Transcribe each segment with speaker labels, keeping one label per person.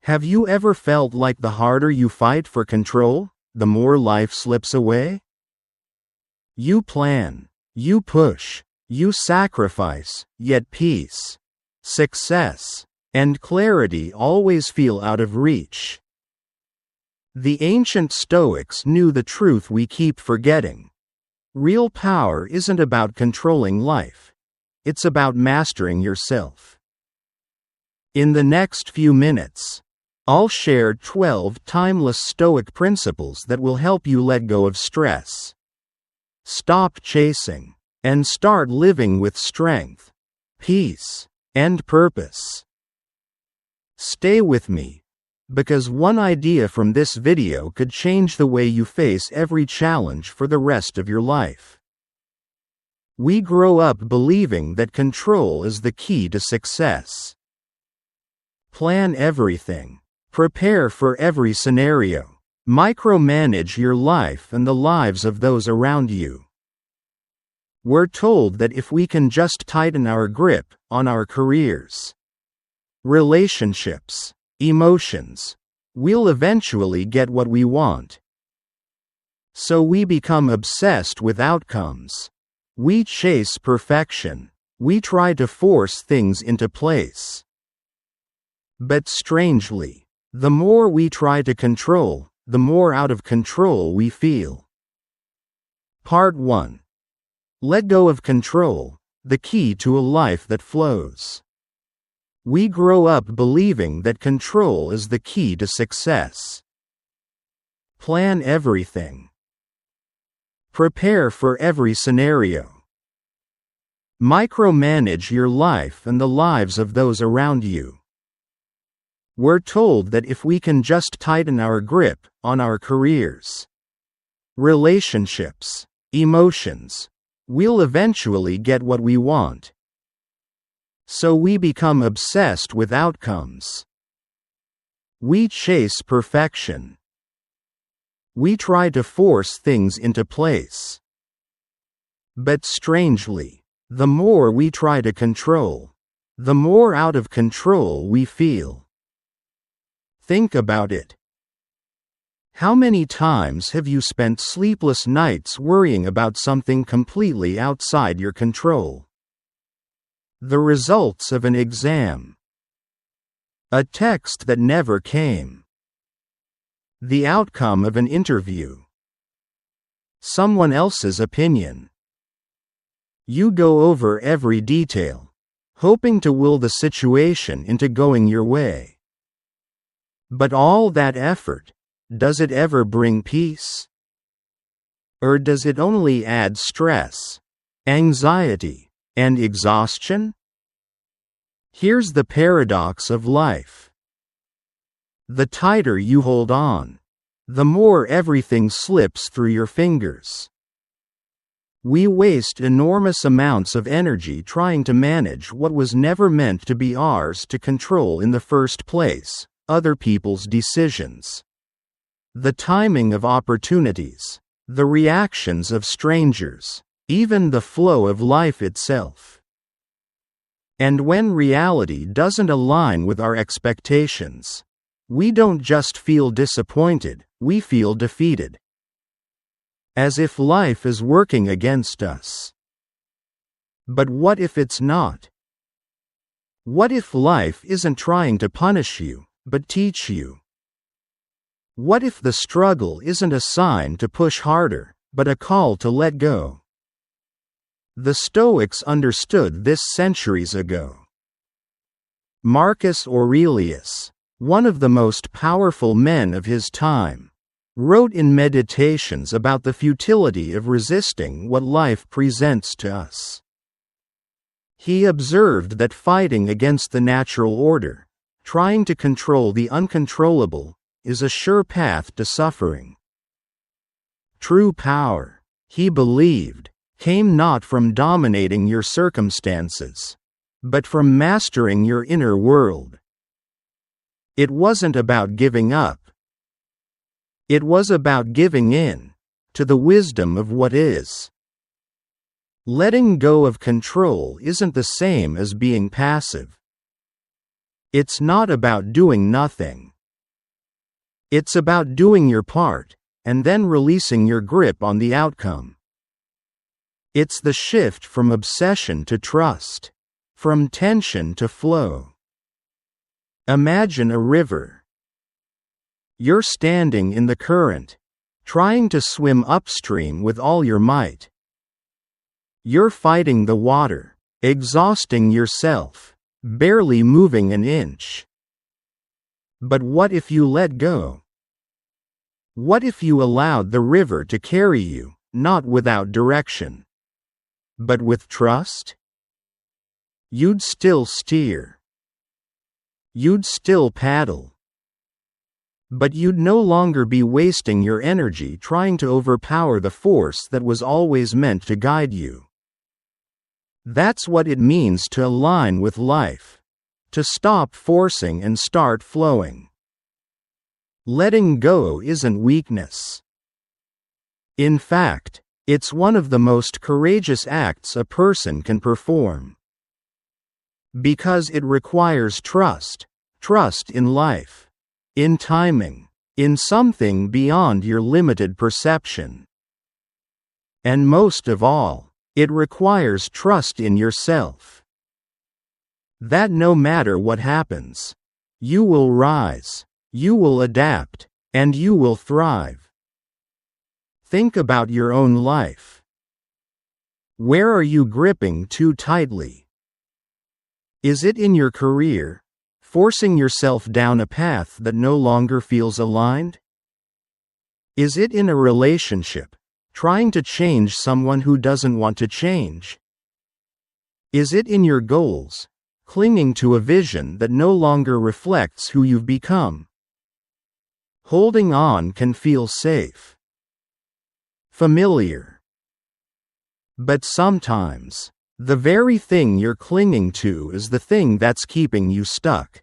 Speaker 1: Have you ever felt like the harder you fight for control, the more life slips away? You plan, you push, you sacrifice, yet peace, success, and clarity always feel out of reach. The ancient Stoics knew the truth we keep forgetting. Real power isn't about controlling life. It's about mastering yourself. In the next few minutes, I'll share 12 timeless Stoic principles that will help you let go of stress, stop chasing, and start living with strength, peace, and purpose. Stay with me, because one idea from this video could change the way you face every challenge for the rest of your life. We grow up believing that control is the key to success. Plan everything. Prepare for every scenario. Micromanage your life and the lives of those around you. We're told that if we can just tighten our grip on our careers, relationships, emotions, we'll eventually get what we want. So we become obsessed with outcomes. We chase perfection. We try to force things into place. But strangely, the more we try to control, the more out of control we feel. Part 1. Let go of control, the key to a life that flows. We grow up believing that control is the key to success. Plan everything. Prepare for every scenario. Micromanage your life and the lives of those around you. We're told that if we can just tighten our grip on our careers, relationships, emotions, we'll eventually get what we want. So we become obsessed with outcomes. We chase perfection. We try to force things into place. But strangely, the more we try to control, the more out of control we feel. Think about it. How many times have you spent sleepless nights worrying about something completely outside your control? The results of an exam. A text that never came. The outcome of an interview. Someone else's opinion. You go over every detail, hoping to will the situation into going your way. But all that effort, does it ever bring peace? Or does it only add stress, anxiety, and exhaustion? Here's the paradox of life. The tighter you hold on, the more everything slips through your fingers. We waste enormous amounts of energy trying to manage what was never meant to be ours to control in the first place: other people's decisions, the timing of opportunities, the reactions of strangers, even the flow of life itself. And when reality doesn't align with our expectations, we don't just feel disappointed, we feel defeated. As if life is working against us. But what if it's not? What if life isn't trying to punish you, but teach you? What if the struggle isn't a sign to push harder, but a call to let go? The Stoics understood this centuries ago. Marcus Aurelius, one of the most powerful men of his time, wrote in Meditations about the futility of resisting what life presents to us. He observed that fighting against the natural order, trying to control the uncontrollable, is a sure path to suffering. True power, he believed, came not from dominating your circumstances, but from mastering your inner world. It wasn't about giving up. It was about giving in to the wisdom of what is. Letting go of control isn't the same as being passive. It's not about doing nothing. It's about doing your part, and then releasing your grip on the outcome. It's the shift from obsession to trust, from tension to flow. Imagine a river. You're standing in the current, trying to swim upstream with all your might. You're fighting the water, exhausting yourself, barely moving an inch. But what if you let go? What if you allowed the river to carry you, not without direction, but with trust? You'd still steer. You'd still paddle. But you'd no longer be wasting your energy trying to overpower the force that was always meant to guide you. That's what it means to align with life, to stop forcing and start flowing. Letting go isn't weakness. In fact, it's one of the most courageous acts a person can perform. Because it requires trust in life, in timing, in something beyond your limited perception. And most of all, it requires trust in yourself. That no matter what happens, you will rise, you will adapt, and you will thrive. Think about your own life. Where are you gripping too tightly? Is it in your career, forcing yourself down a path that no longer feels aligned? Is it in a relationship, trying to change someone who doesn't want to change? Is it in your goals, clinging to a vision that no longer reflects who you've become? Holding on can feel safe, familiar. But sometimes, the very thing you're clinging to is the thing that's keeping you stuck.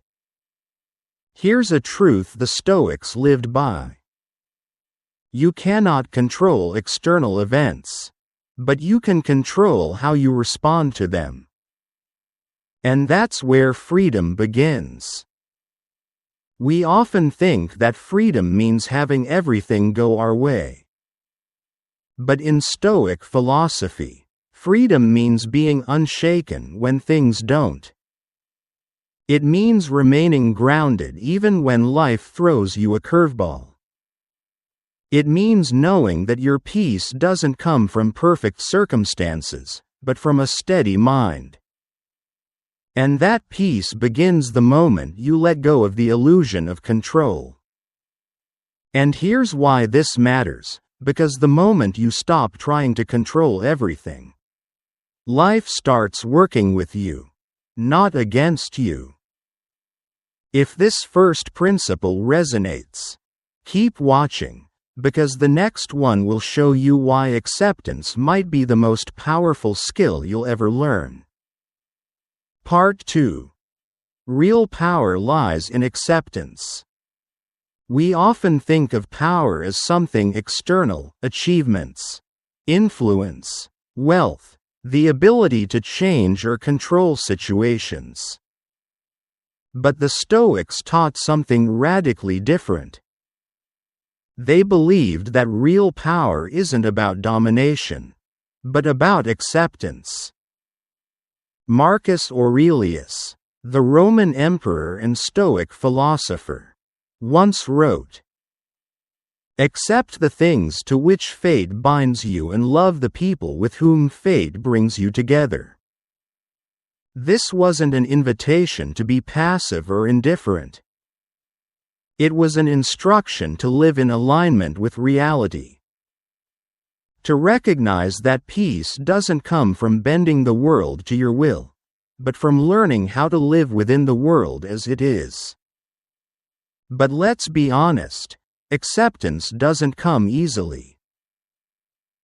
Speaker 1: Here's a truth the Stoics lived by. You cannot control external events, but you can control how you respond to them. And that's where freedom begins. We often think that freedom means having everything go our way. But in Stoic philosophy, freedom means being unshaken when things don't. It means remaining grounded even when life throws you a curveball. It means knowing that your peace doesn't come from perfect circumstances, but from a steady mind. And that peace begins the moment you let go of the illusion of control. And here's why this matters, because the moment you stop trying to control everything, life starts working with you, not against you. If this first principle resonates, keep watching, because the next one will show you why acceptance might be the most powerful skill you'll ever learn. Part 2. Real power lies in acceptance. We often think of power as something external: achievements, influence, wealth, the ability to change or control situations. But the Stoics taught something radically different. They believed that real power isn't about domination, but about acceptance. Marcus Aurelius, the Roman emperor and Stoic philosopher, once wrote, "Accept the things to which fate binds you and love the people with whom fate brings you together." This wasn't an invitation to be passive or indifferent. It was an instruction to live in alignment with reality. To recognize that peace doesn't come from bending the world to your will, but from learning how to live within the world as it is. But let's be honest, acceptance doesn't come easily.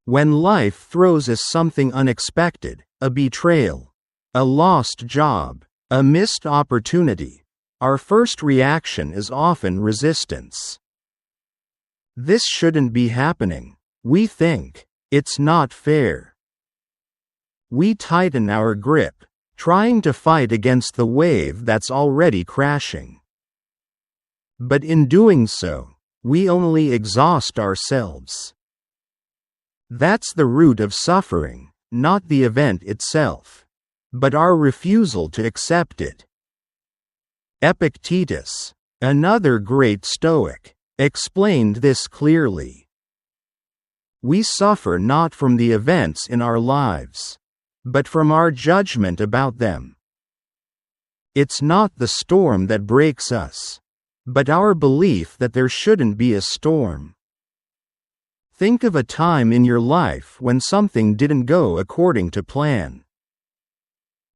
Speaker 1: When life throws us something unexpected, a betrayal, a lost job, a missed opportunity, our first reaction is often resistance. This shouldn't be happening, we think. It's not fair. We tighten our grip, trying to fight against the wave that's already crashing. But in doing so, We only exhaust ourselves. That's the root of suffering, not the event itself, but our refusal to accept it. Epictetus, another great Stoic, explained this clearly. We suffer not from the events in our lives, but from our judgment about them. It's not the storm that breaks us, but our belief that there shouldn't be a storm. Think of a time in your life when something didn't go according to plan.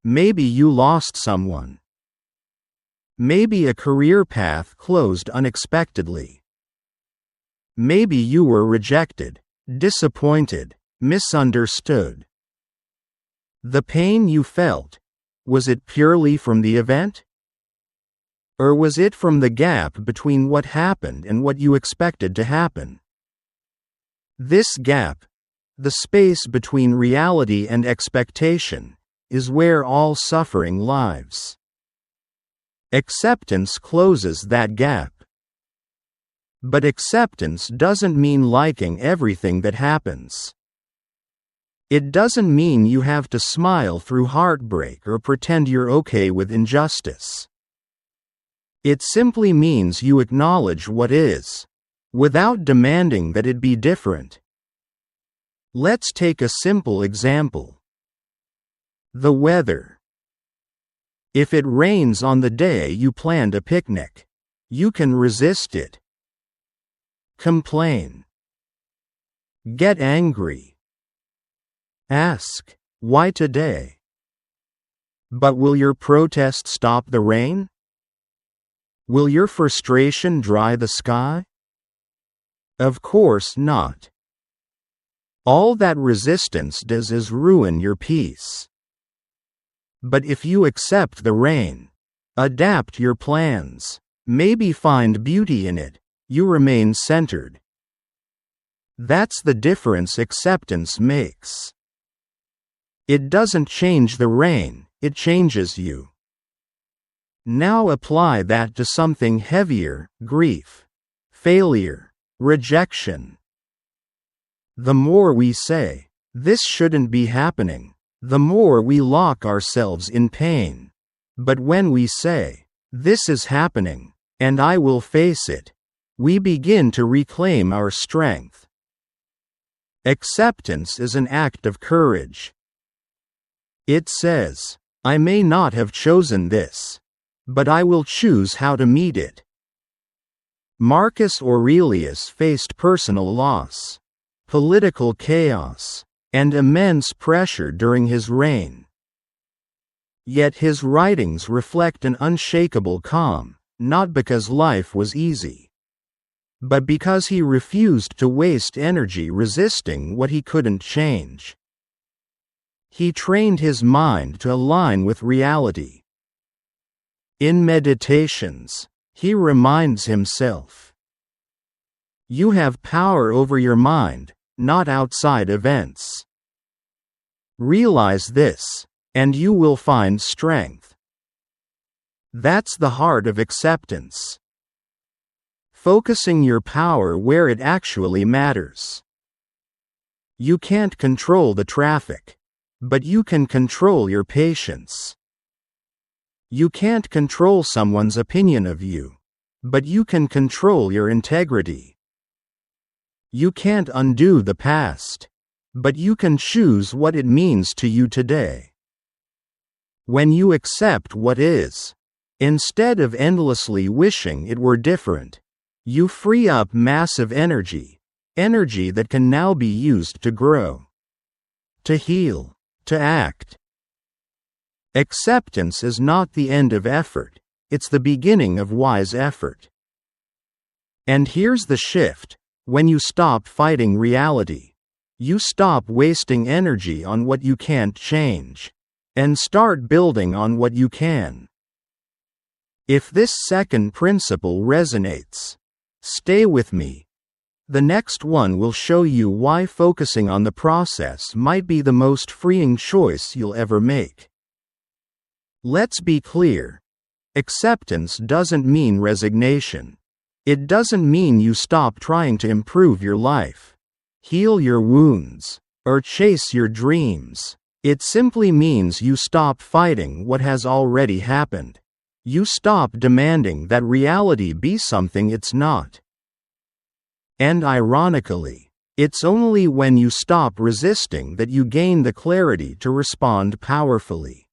Speaker 1: Maybe you lost someone. Maybe a career path closed unexpectedly. Maybe you were rejected, disappointed, misunderstood. The pain you felt, was it purely from the event? Or was it from the gap between what happened and what you expected to happen? This gap, the space between reality and expectation, is where all suffering lies. Acceptance closes that gap. But acceptance doesn't mean liking everything that happens. It doesn't mean you have to smile through heartbreak or pretend you're okay with injustice. It simply means you acknowledge what is, without demanding that it be different. Let's take a simple example. The weather. If it rains on the day you planned a picnic, you can resist it. Complain. Get angry. Ask, why today? But will your protest stop the rain? Will your frustration dry the sky? Of course not. All that resistance does is ruin your peace. But if you accept the rain, adapt your plans, maybe find beauty in it, you remain centered. That's the difference acceptance makes. It doesn't change the rain, it changes you. Now apply that to something heavier: grief, failure, rejection. The more we say, "This shouldn't be happening," the more we lock ourselves in pain. But when we say, "This is happening, and I will face it," we begin to reclaim our strength. Acceptance is an act of courage. It says, "I may not have chosen this, but I will choose how to meet it." Marcus Aurelius faced personal loss, political chaos, and immense pressure during his reign. Yet his writings reflect an unshakable calm, not because life was easy, but because he refused to waste energy resisting what he couldn't change. He trained his mind to align with reality. In Meditations, he reminds himself, "You have power over your mind, not outside events. Realize this, and you will find strength." That's the heart of acceptance. Focusing your power where it actually matters. You can't control the traffic, but you can control your patience. You can't control someone's opinion of you, but you can control your integrity. You can't undo the past, but you can choose what it means to you today. When you accept what is, instead of endlessly wishing it were different, you free up massive energy that can now be used to grow, to heal, to act. Acceptance is not the end of effort, it's the beginning of wise effort. And here's the shift: when you stop fighting reality, you stop wasting energy on what you can't change, and start building on what you can. If this second principle resonates, stay with me. The next one will show you why focusing on the process might be the most freeing choice you'll ever make. Let's be clear. Acceptance doesn't mean resignation. It doesn't mean you stop trying to improve your life, heal your wounds, or chase your dreams. It simply means you stop fighting what has already happened. You stop demanding that reality be something it's not. And ironically, it's only when you stop resisting that you gain the clarity to respond powerfully.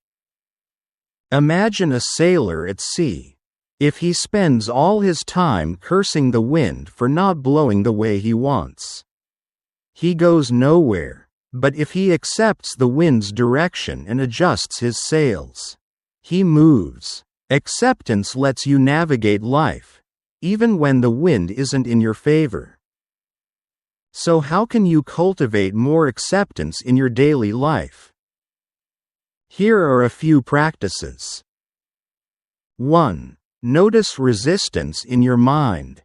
Speaker 1: Imagine a sailor at sea. If he spends all his time cursing the wind for not blowing the way he wants, he goes nowhere. But if he accepts the wind's direction and adjusts his sails, he moves. Acceptance lets you navigate life, even when the wind isn't in your favor. So how can you cultivate more acceptance in your daily life? Here are a few practices. 1. Notice resistance in your mind.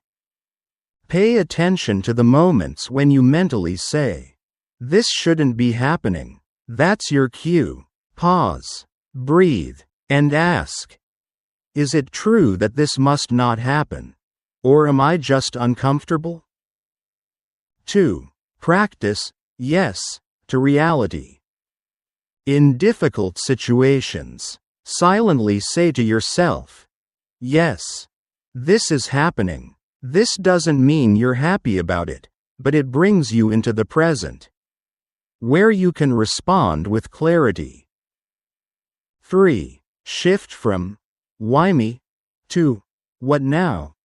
Speaker 1: Pay attention to the moments when you mentally say, "This shouldn't be happening." That's your cue. Pause, breathe, and ask, is it true that this must not happen? Or am I just uncomfortable? 2. Practice yes to reality. In difficult situations, silently say to yourself, "Yes, this is happening. This doesn't mean you're happy about it, but it brings you into the present, where you can respond with clarity." 3. Shift from "why me" to "what now?"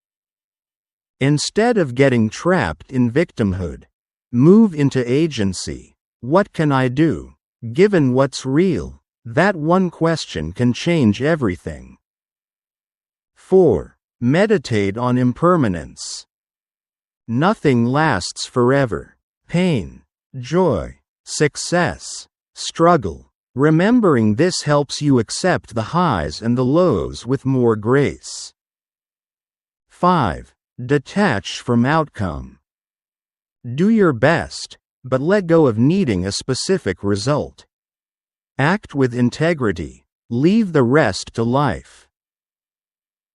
Speaker 1: Instead of getting trapped in victimhood, move into agency. What can I do, given what's real? That one question can change everything. 4. Meditate on impermanence. Nothing lasts forever. Pain, joy, success, struggle. Remembering this helps you accept the highs and the lows with more grace. 5. Detach from outcome. Do your best, but let go of needing a specific result. Act with integrity. Leave the rest to life.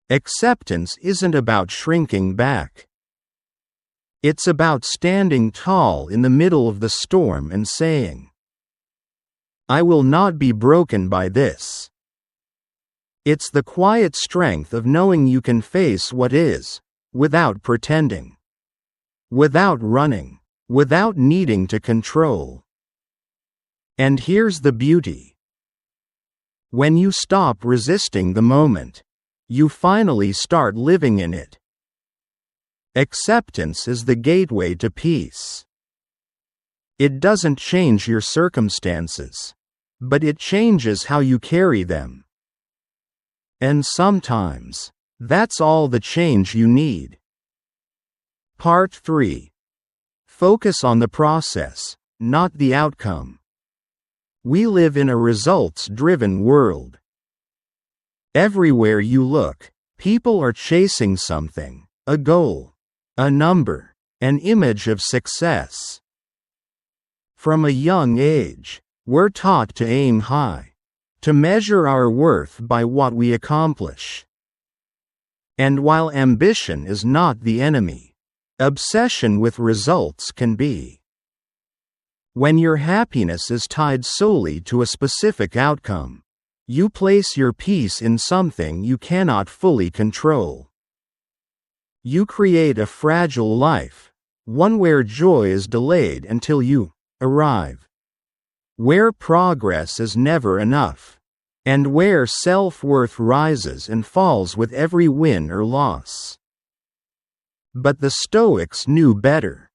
Speaker 1: Acceptance isn't about shrinking back. It's about standing tall in the middle of the storm and saying, "I will not be broken by this." It's the quiet strength of knowing you can face what is, without pretending, without running, without needing to control. And here's the beauty. When you stop resisting the moment, you finally start living in it. Acceptance is the gateway to peace. It doesn't change your circumstances, but it changes how you carry them. And sometimes, that's all the change you need. Part 3. Focus on the process, not the outcome. We live in a results-driven world. Everywhere you look, people are chasing something, a goal, a number, an image of success. From a young age, we're taught to aim high, to measure our worth by what we accomplish. And while ambition is not the enemy, obsession with results can be. When your happiness is tied solely to a specific outcome, you place your peace in something you cannot fully control. You create a fragile life, one where joy is delayed until you arrive, where progress is never enough, and where self-worth rises and falls with every win or loss. But the Stoics knew better.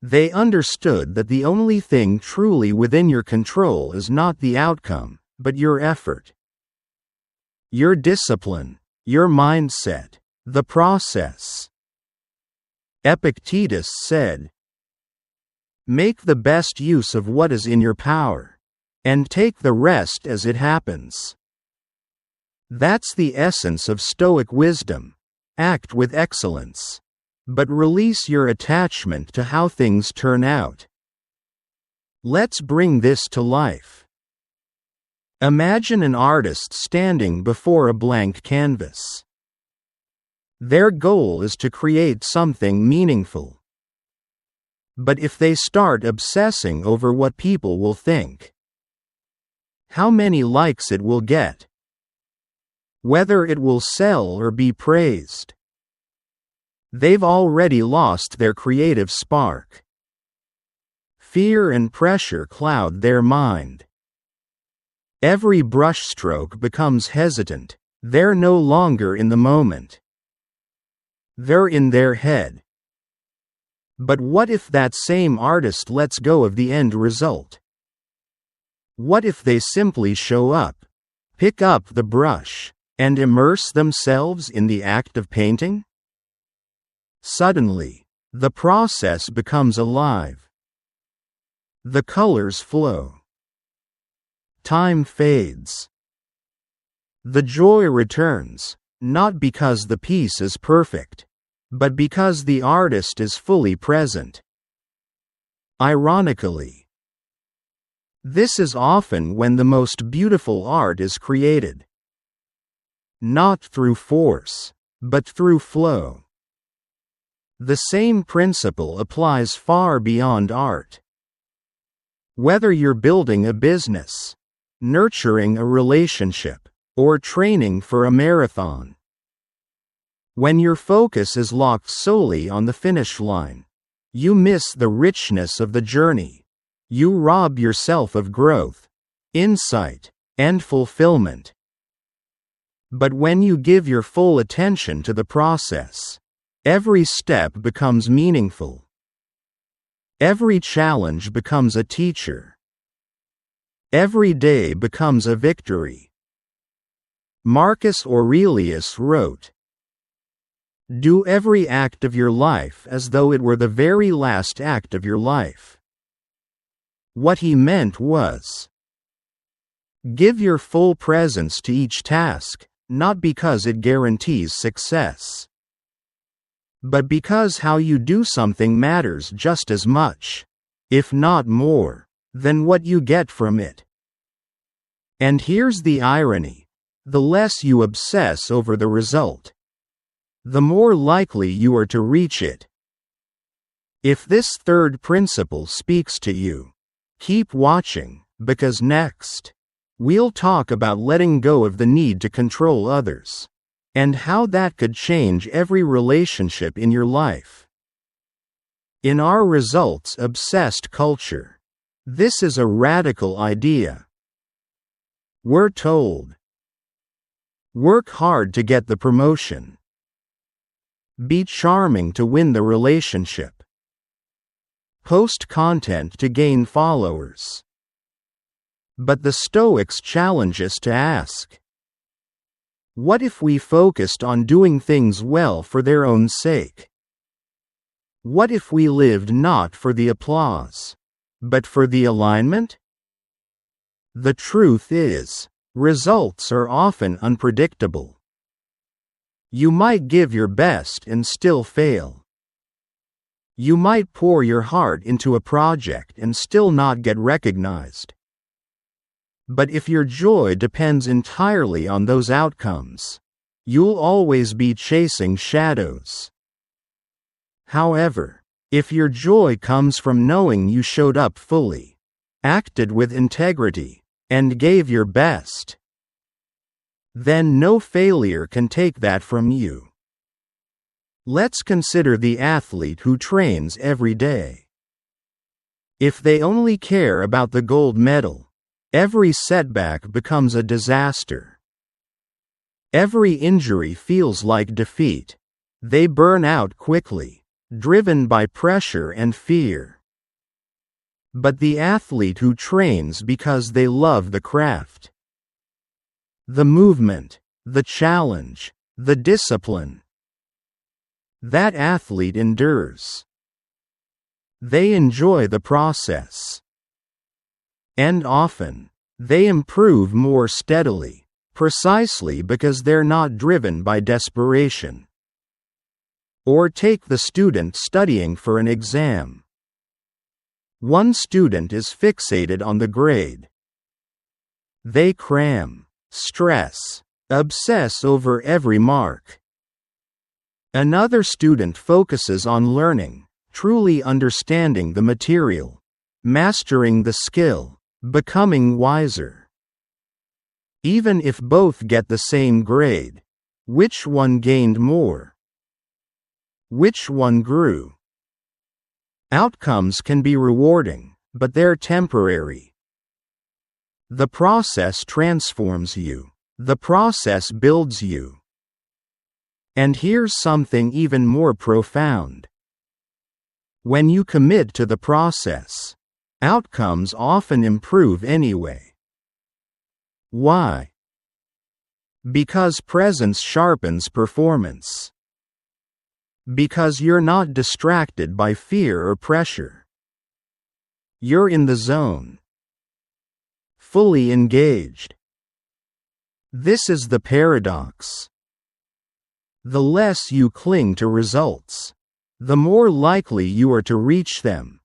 Speaker 1: They understood that the only thing truly within your control is not the outcome, but your effort, your discipline, your mindset, the process. Epictetus said, "Make the best use of what is in your power, and take the rest as it happens." That's the essence of Stoic wisdom. Act with excellence, but release your attachment to how things turn out. Let's bring this to life. Imagine an artist standing before a blank canvas. Their goal is to create something meaningful. But if they start obsessing over what people will think, how many likes it will get, whether it will sell or be praised, they've already lost their creative spark. Fear and pressure cloud their mind. Every brushstroke becomes hesitant. They're no longer in the moment. They're in their head. But what if that same artist lets go of the end result? What if they simply show up, pick up the brush, and immerse themselves in the act of painting? Suddenly, the process becomes alive. The colors flow. Time fades. The joy returns, not because the piece is perfect, but because the artist is fully present. Ironically, this is often when the most beautiful art is created. Not through force, but through flow. The same principle applies far beyond art. Whether you're building a business, nurturing a relationship, or training for a marathon, when your focus is locked solely on the finish line, you miss the richness of the journey. You rob yourself of growth, insight, and fulfillment. But when you give your full attention to the process, every step becomes meaningful. Every challenge becomes a teacher. Every day becomes a victory. Marcus Aurelius wrote, "Do every act of your life as though it were the very last act of your life." What he meant was, give your full presence to each task, not because it guarantees success, but because how you do something matters just as much, if not more, than what you get from it. And here's the irony: the less you obsess over the result, the more likely you are to reach it. If this third principle speaks to you, keep watching, because next, we'll talk about letting go of the need to control others, and how that could change every relationship in your life. In our results-obsessed culture, this is a radical idea. We're told, work hard to get the promotion. Be charming to win the relationship. Post content to gain followers. But the Stoics challenge us to ask, what if we focused on doing things well for their own sake? What if we lived not for the applause, but for the alignment? The truth is, results are often unpredictable. You might give your best and still fail. You might pour your heart into a project and still not get recognized. But if your joy depends entirely on those outcomes, you'll always be chasing shadows. However, if your joy comes from knowing you showed up fully, acted with integrity, and gave your best, then no failure can take that from you. Let's consider the athlete who trains every day. If they only care about the gold medal, every setback becomes a disaster. Every injury feels like defeat. They burn out quickly, driven by pressure and fear. But the athlete who trains because they love the craft, the movement, the challenge, the discipline, that athlete endures. They enjoy the process. And often, they improve more steadily, precisely because they're not driven by desperation. Or take the student studying for an exam. One student is fixated on the grade. They cram, stress, obsess over every mark. Another student focuses on learning, truly understanding the material, mastering the skill, becoming wiser. Even if both get the same grade, which one gained more? Which one grew? Outcomes can be rewarding, but they're temporary. The process transforms you. The process builds you. And here's something even more profound. When you commit to the process, outcomes often improve anyway. Why? Because presence sharpens performance. Because you're not distracted by fear or pressure. You're in the zone. Fully engaged. This is the paradox. The less you cling to results, the more likely you are to reach them.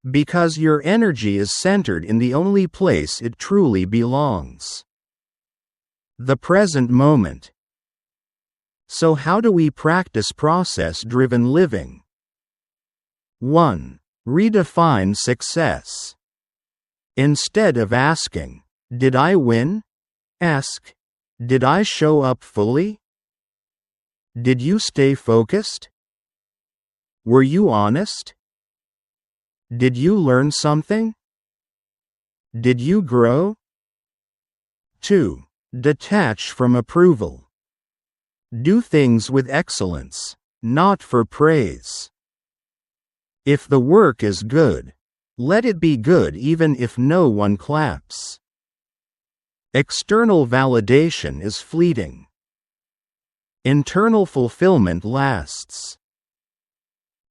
Speaker 1: Because your energy is centered in the only place it truly belongs. The present moment. So how do we practice process-driven living? 1. Redefine success. Instead of asking, "Did I win?" ask, "Did I show up fully? Did you stay focused? Were you honest? Did you learn something? Did you grow?" 2. Detach from approval. Do things with excellence, not for praise. If the work is good, let it be good even if no one claps. External validation is fleeting. Internal fulfillment lasts.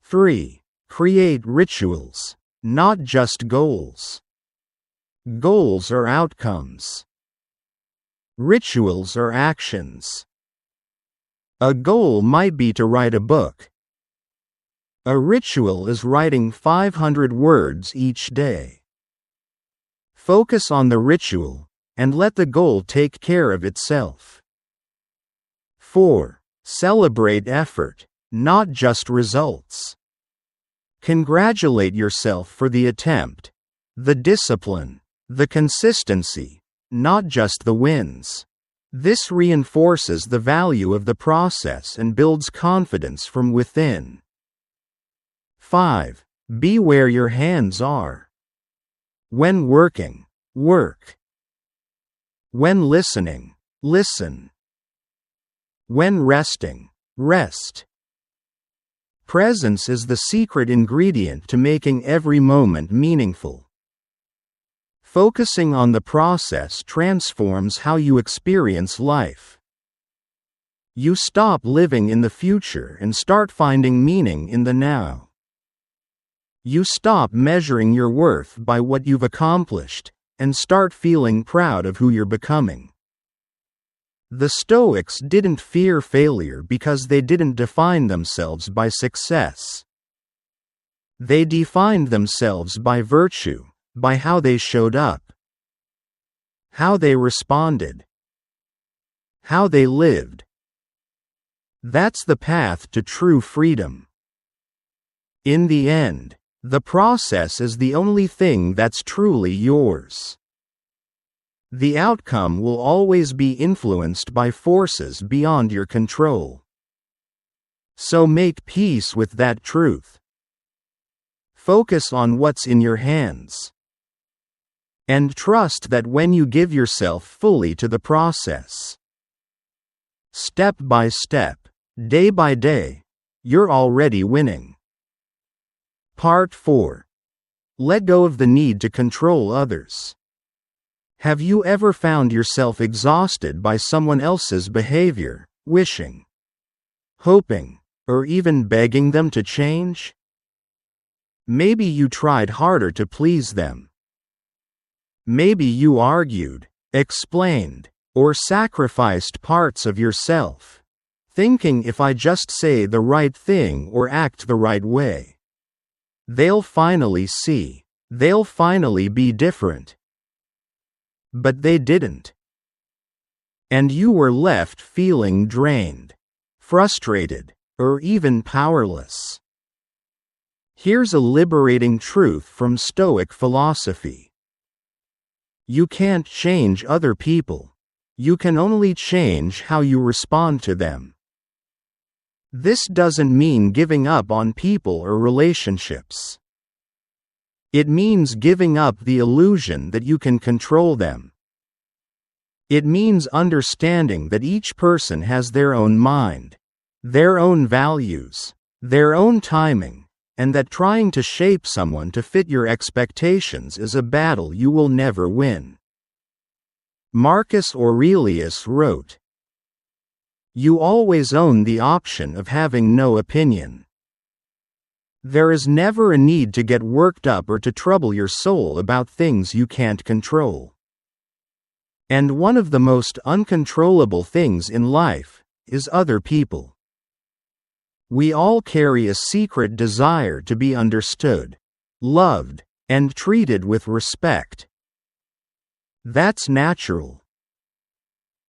Speaker 1: 3. Create rituals, not just goals. Goals are outcomes. Rituals are actions. A goal might be to write a book. A ritual is writing 500 words each day. Focus on the ritual, and let the goal take care of itself. 4. Celebrate effort, not just results. Congratulate yourself for the attempt, the discipline, the consistency, not just the wins. This reinforces the value of the process and builds confidence from within. 5. Be where your hands are. When working, work. When listening, listen. When resting, rest. Presence is the secret ingredient to making every moment meaningful. Focusing on the process transforms how you experience life. You stop living in the future and start finding meaning in the now. You stop measuring your worth by what you've accomplished and start feeling proud of who you're becoming. The Stoics didn't fear failure because they didn't define themselves by success. They defined themselves by virtue, by how they showed up, how they responded, how they lived. That's the path to true freedom. In the end, the process is the only thing that's truly yours. The outcome will always be influenced by forces beyond your control. So make peace with that truth. Focus on what's in your hands. And trust that when you give yourself fully to the process, step by step, day by day, you're already winning. Part 4. Let go of the need to control others. Have you ever found yourself exhausted by someone else's behavior, wishing, hoping, or even begging them to change? Maybe you tried harder to please them. Maybe you argued, explained, or sacrificed parts of yourself, thinking if I just say the right thing or act the right way, they'll finally see, they'll finally be different. But they didn't. And you were left feeling drained, frustrated, or even powerless. Here's a liberating truth from Stoic philosophy. You can't change other people. You can only change how you respond to them. This doesn't mean giving up on people or relationships. It means giving up the illusion that you can control them. It means understanding that each person has their own mind, their own values, their own timing, and that trying to shape someone to fit your expectations is a battle you will never win. Marcus Aurelius wrote, "You always own the option of having no opinion." There is never a need to get worked up or to trouble your soul about things you can't control. And one of the most uncontrollable things in life is other people. We all carry a secret desire to be understood, loved, and treated with respect. That's natural.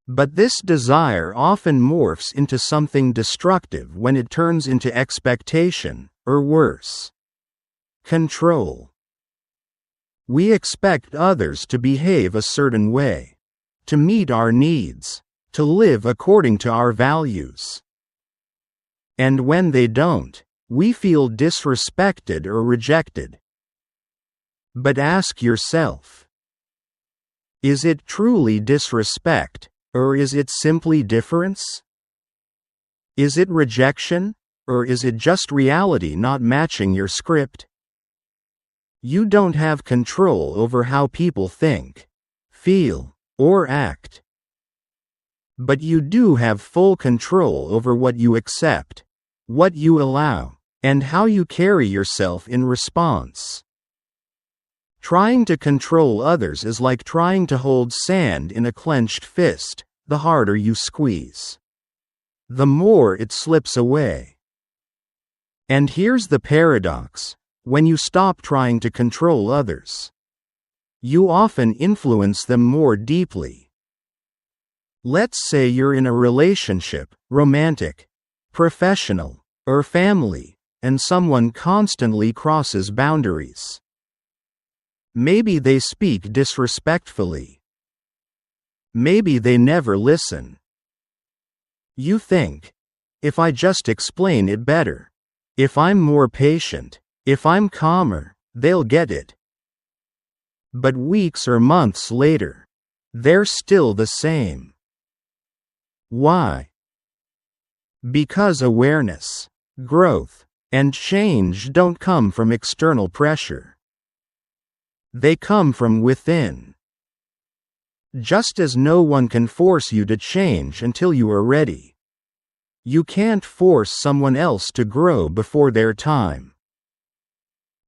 Speaker 1: But this desire often morphs into something destructive when it turns into expectation, or worse, control. We expect others to behave a certain way, to meet our needs, to live according to our values. And when they don't, we feel disrespected or rejected. But ask yourself, is it truly disrespect, or is it simply difference? Is it rejection, or is it just reality not matching your script? You don't have control over how people think, feel, or act. But you do have full control over what you accept, what you allow, and how you carry yourself in response. Trying to control others is like trying to hold sand in a clenched fist. The harder you squeeze, the more it slips away. And here's the paradox: when you stop trying to control others, you often influence them more deeply. Let's say you're in a relationship, romantic, professional, or family, and someone constantly crosses boundaries. Maybe they speak disrespectfully. Maybe they never listen. You think, if I just explain it better, if I'm more patient, if I'm calmer, they'll get it. But weeks or months later, they're still the same. Why? Because awareness, growth, and change don't come from external pressure. They come from within. Just as no one can force you to change until you are ready, you can't force someone else to grow before their time.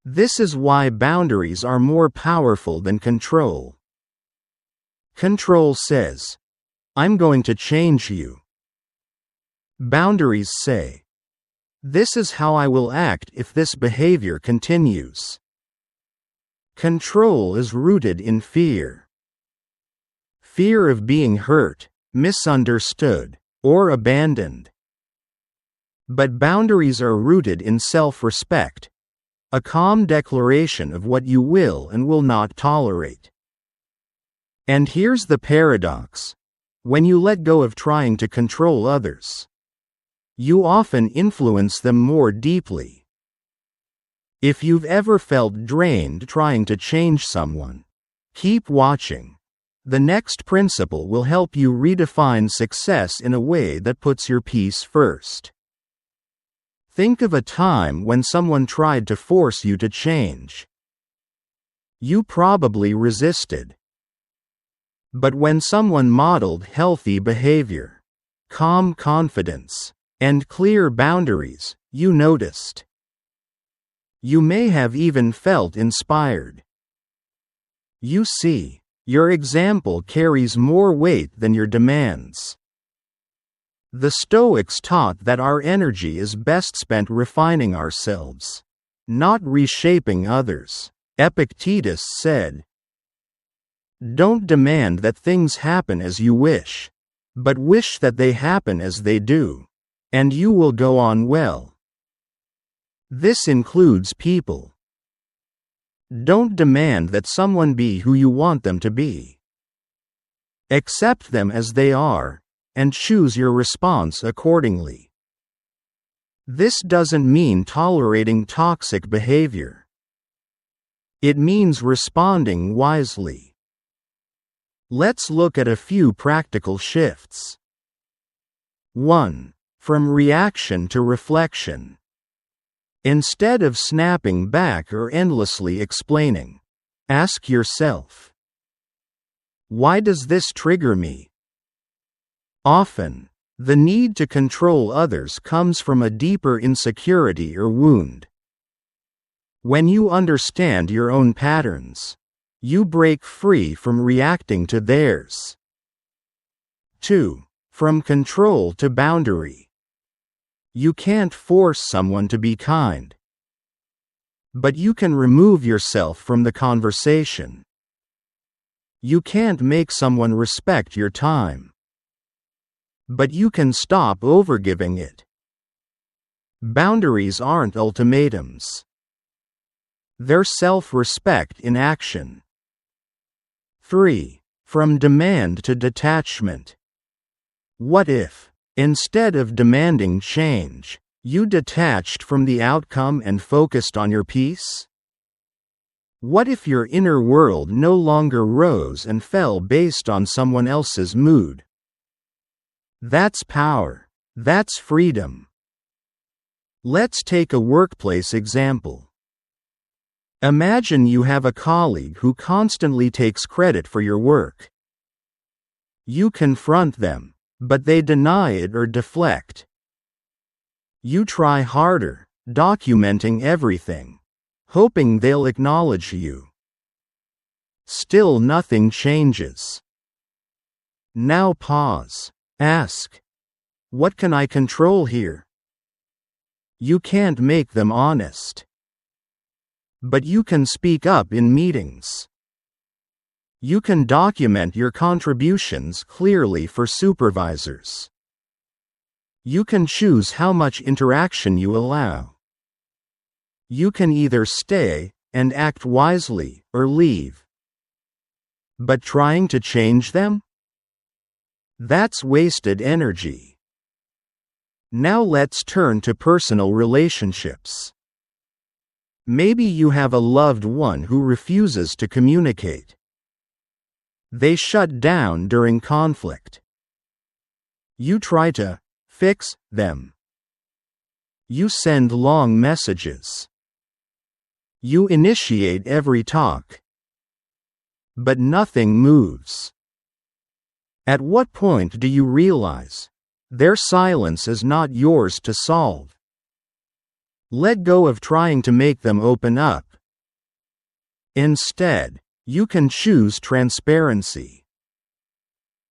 Speaker 1: This is why boundaries are more powerful than control. Control says, "I'm going to change you." Boundaries say, "This is how I will act if this behavior continues." Control is rooted in fear. Fear of being hurt, misunderstood, or abandoned. But boundaries are rooted in self-respect, a calm declaration of what you will and will not tolerate. And here's the paradox: when you let go of trying to control others, you often influence them more deeply. If you've ever felt drained trying to change someone, keep watching. The next principle will help you redefine success in a way that puts your peace first. Think of a time when someone tried to force you to change. You probably resisted. But when someone modeled healthy behavior, calm confidence, and clear boundaries, you noticed. You may have even felt inspired. You see, your example carries more weight than your demands. The Stoics taught that our energy is best spent refining ourselves, not reshaping others. Epictetus said, "Don't demand that things happen as you wish, but wish that they happen as they do." and you will go on well. This includes people. Don't demand that someone be who you want them to be. Accept them as they are, and choose your response accordingly. This doesn't mean tolerating toxic behavior. It means responding wisely. Let's look at a few practical shifts. 1. From reaction to reflection. Instead of snapping back or endlessly explaining, ask yourself, why does this trigger me? Often, the need to control others comes from a deeper insecurity or wound. When you understand your own patterns, you break free from reacting to theirs. 2. From control to boundary. You can't force someone to be kind, but you can remove yourself from the conversation. You can't make someone respect your time, but you can stop overgiving it. Boundaries aren't ultimatums. They're self-respect in action. 3. From demand to detachment. What if, instead of demanding change, you detached from the outcome and focused on your peace? What if your inner world no longer rose and fell based on someone else's mood? That's power. That's freedom. Let's take a workplace example. Imagine you have a colleague who constantly takes credit for your work. You confront them, but they deny it or deflect. You try harder, documenting everything, hoping they'll acknowledge you. Still nothing changes. Now pause. Ask, what can I control here? You can't make them honest, but you can speak up in meetings. You can document your contributions clearly for supervisors. You can choose how much interaction you allow. You can either stay and act wisely or leave. But trying to change them? That's wasted energy. Now let's turn to personal relationships. Maybe you have a loved one who refuses to communicate. They shut down during conflict. You try to fix them. You send long messages. You initiate every talk. But nothing moves. At what point do you realize their silence is not yours to solve? Let go of trying to make them open up. Instead, you can choose transparency.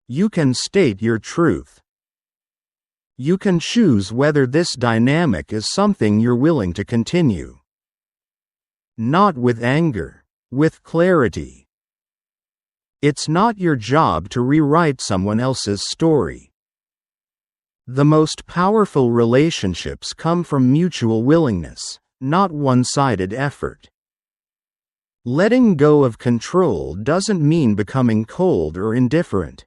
Speaker 1: You can state your truth. You can choose whether this dynamic is something you're willing to continue. Not with anger, with clarity. It's not your job to rewrite someone else's story. The most powerful relationships come from mutual willingness, not one-sided effort. Letting go of control doesn't mean becoming cold or indifferent.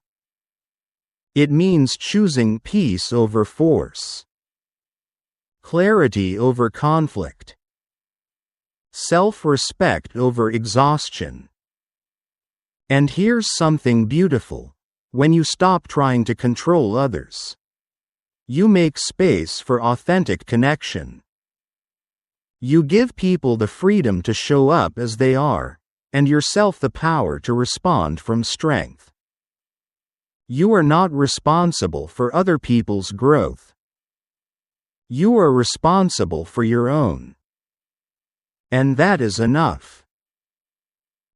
Speaker 1: It means choosing peace over force, clarity over conflict, self-respect over exhaustion. And here's something beautiful. When you stop trying to control others, you make space for authentic connection. You give people the freedom to show up as they are, and yourself the power to respond from strength. You are not responsible for other people's growth. You are responsible for your own. And that is enough.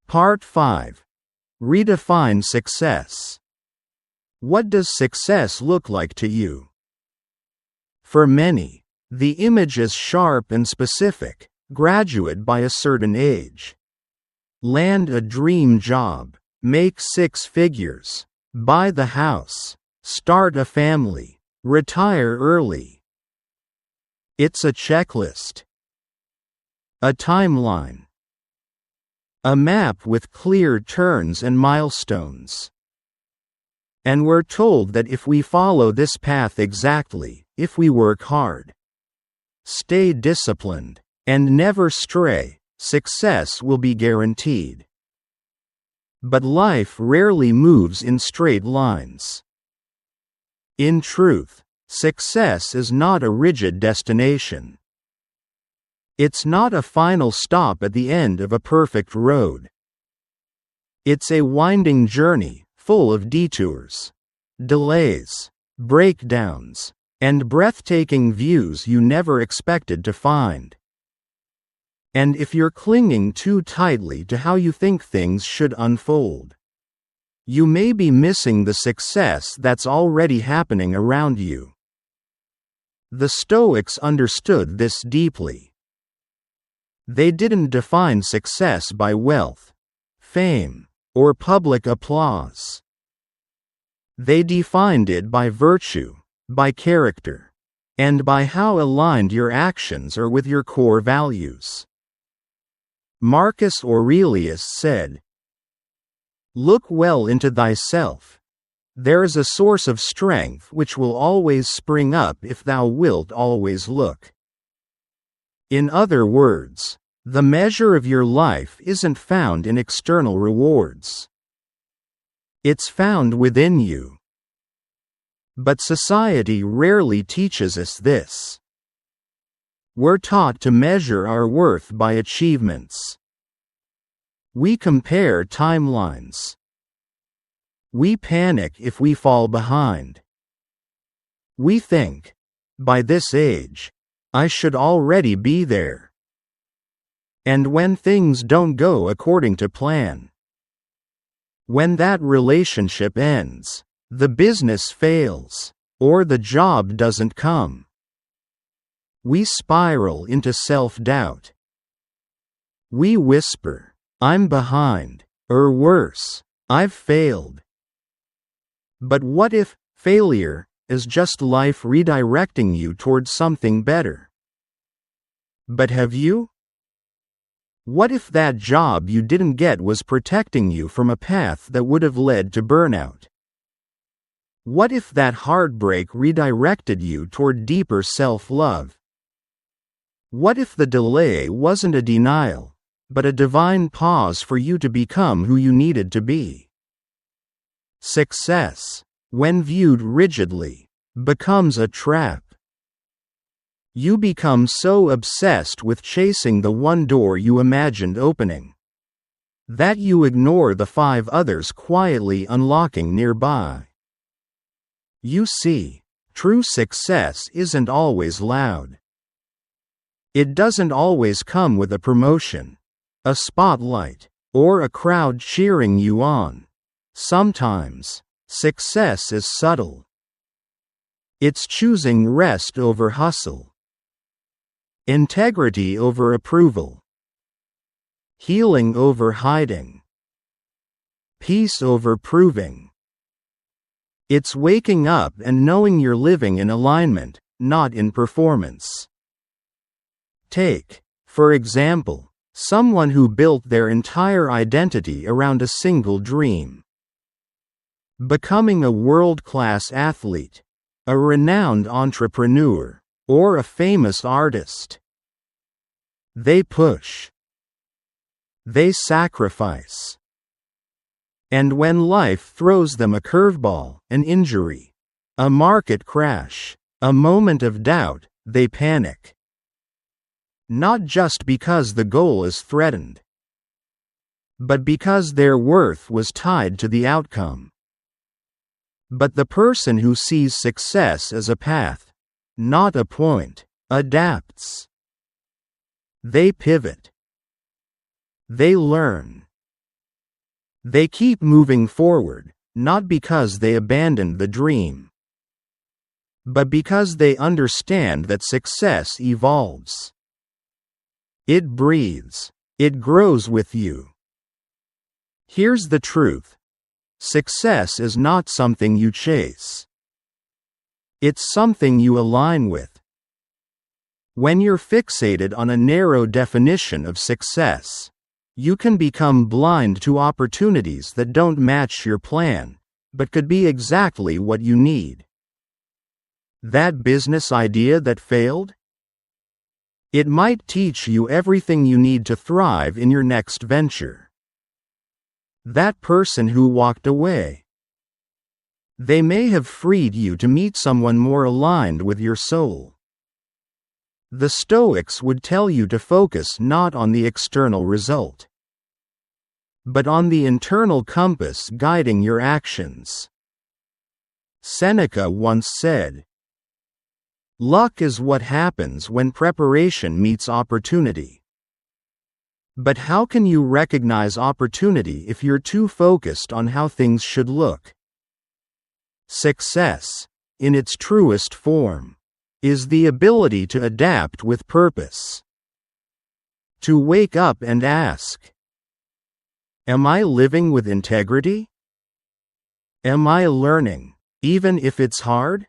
Speaker 1: Part 5. Redefine success. What does success look like to you? For many, the image is sharp and specific: graduate by a certain age, land a dream job, make 6 figures, buy the house, start a family, retire early. It's a checklist, a timeline, a map with clear turns and milestones. And we're told that if we follow this path exactly, if we work hard, stay disciplined, and never stray, success will be guaranteed. But life rarely moves in straight lines. In truth, success is not a rigid destination. It's not a final stop at the end of a perfect road. It's a winding journey, full of detours, delays, breakdowns, and breathtaking views you never expected to find. And if you're clinging too tightly to how you think things should unfold, you may be missing the success that's already happening around you. The Stoics understood this deeply. They didn't define success by wealth, fame, or public applause. They defined it by virtue, by character, and by how aligned your actions are with your core values. Marcus Aurelius said, "Look well into thyself. There is a source of strength which will always spring up if thou wilt always look." In other words, the measure of your life isn't found in external rewards. It's found within you. But society rarely teaches us this. We're taught to measure our worth by achievements. We compare timelines. We panic if we fall behind. We think, by this age, I should already be there. And when things don't go according to plan, when that relationship ends, the business fails, or the job doesn't come, we spiral into self-doubt. We whisper, "I'm behind," or worse, "I've failed." But what if failure is just life redirecting you towards something better? But have you? What if that job you didn't get was protecting you from a path that would have led to burnout? What if that heartbreak redirected you toward deeper self-love? What if the delay wasn't a denial, but a divine pause for you to become who you needed to be? Success, when viewed rigidly, becomes a trap. You become so obsessed with chasing the one door you imagined opening, that you ignore the 5 others quietly unlocking nearby. You see, true success isn't always loud. It doesn't always come with a promotion, a spotlight, or a crowd cheering you on. Sometimes, success is subtle. It's choosing rest over hustle, integrity over approval, healing over hiding, peace over proving. It's waking up and knowing you're living in alignment, not in performance. Take, for example, someone who built their entire identity around a single dream. Becoming a world-class athlete, a renowned entrepreneur, or a famous artist. They push. They sacrifice. And when life throws them a curveball, an injury, a market crash, a moment of doubt, they panic. Not just because the goal is threatened, but because their worth was tied to the outcome. But the person who sees success as a path, not a point, adapts. They pivot. They learn. They keep moving forward, not because they abandoned the dream, but because they understand that success evolves. It breathes. It grows with you. Here's the truth. Success is not something you chase. It's something you align with. When you're fixated on a narrow definition of success, you can become blind to opportunities that don't match your plan, but could be exactly what you need. That business idea that failed? It might teach you everything you need to thrive in your next venture. That person who walked away. They may have freed you to meet someone more aligned with your soul. The Stoics would tell you to focus not on the external result, but on the internal compass guiding your actions. Seneca once said, "Luck is what happens when preparation meets opportunity." But how can you recognize opportunity if you're too focused on how things should look? Success, in its truest form, is the ability to adapt with purpose. To wake up and ask, am I living with integrity? Am I learning, even if it's hard?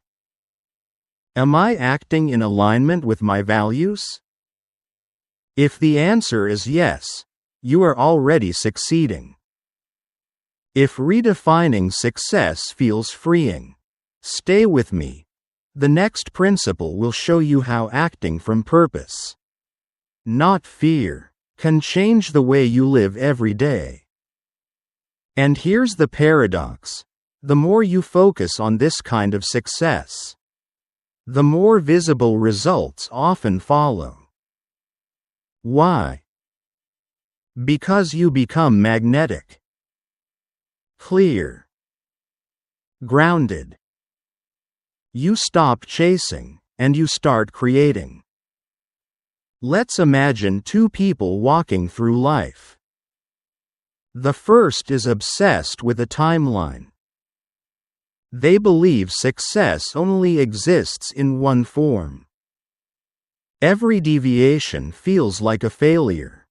Speaker 1: Am I acting in alignment with my values? If the answer is yes, you are already succeeding. If redefining success feels freeing, stay with me. The next principle will show you how acting from purpose, not fear, can change the way you live every day. And here's the paradox: the more you focus on this kind of success, the more visible results often follow. Why? Because you become magnetic, clear, grounded. You stop chasing, and you start creating. Let's imagine two people walking through life. The first is obsessed with a timeline. They believe success only exists in one form. Every deviation feels like a failure.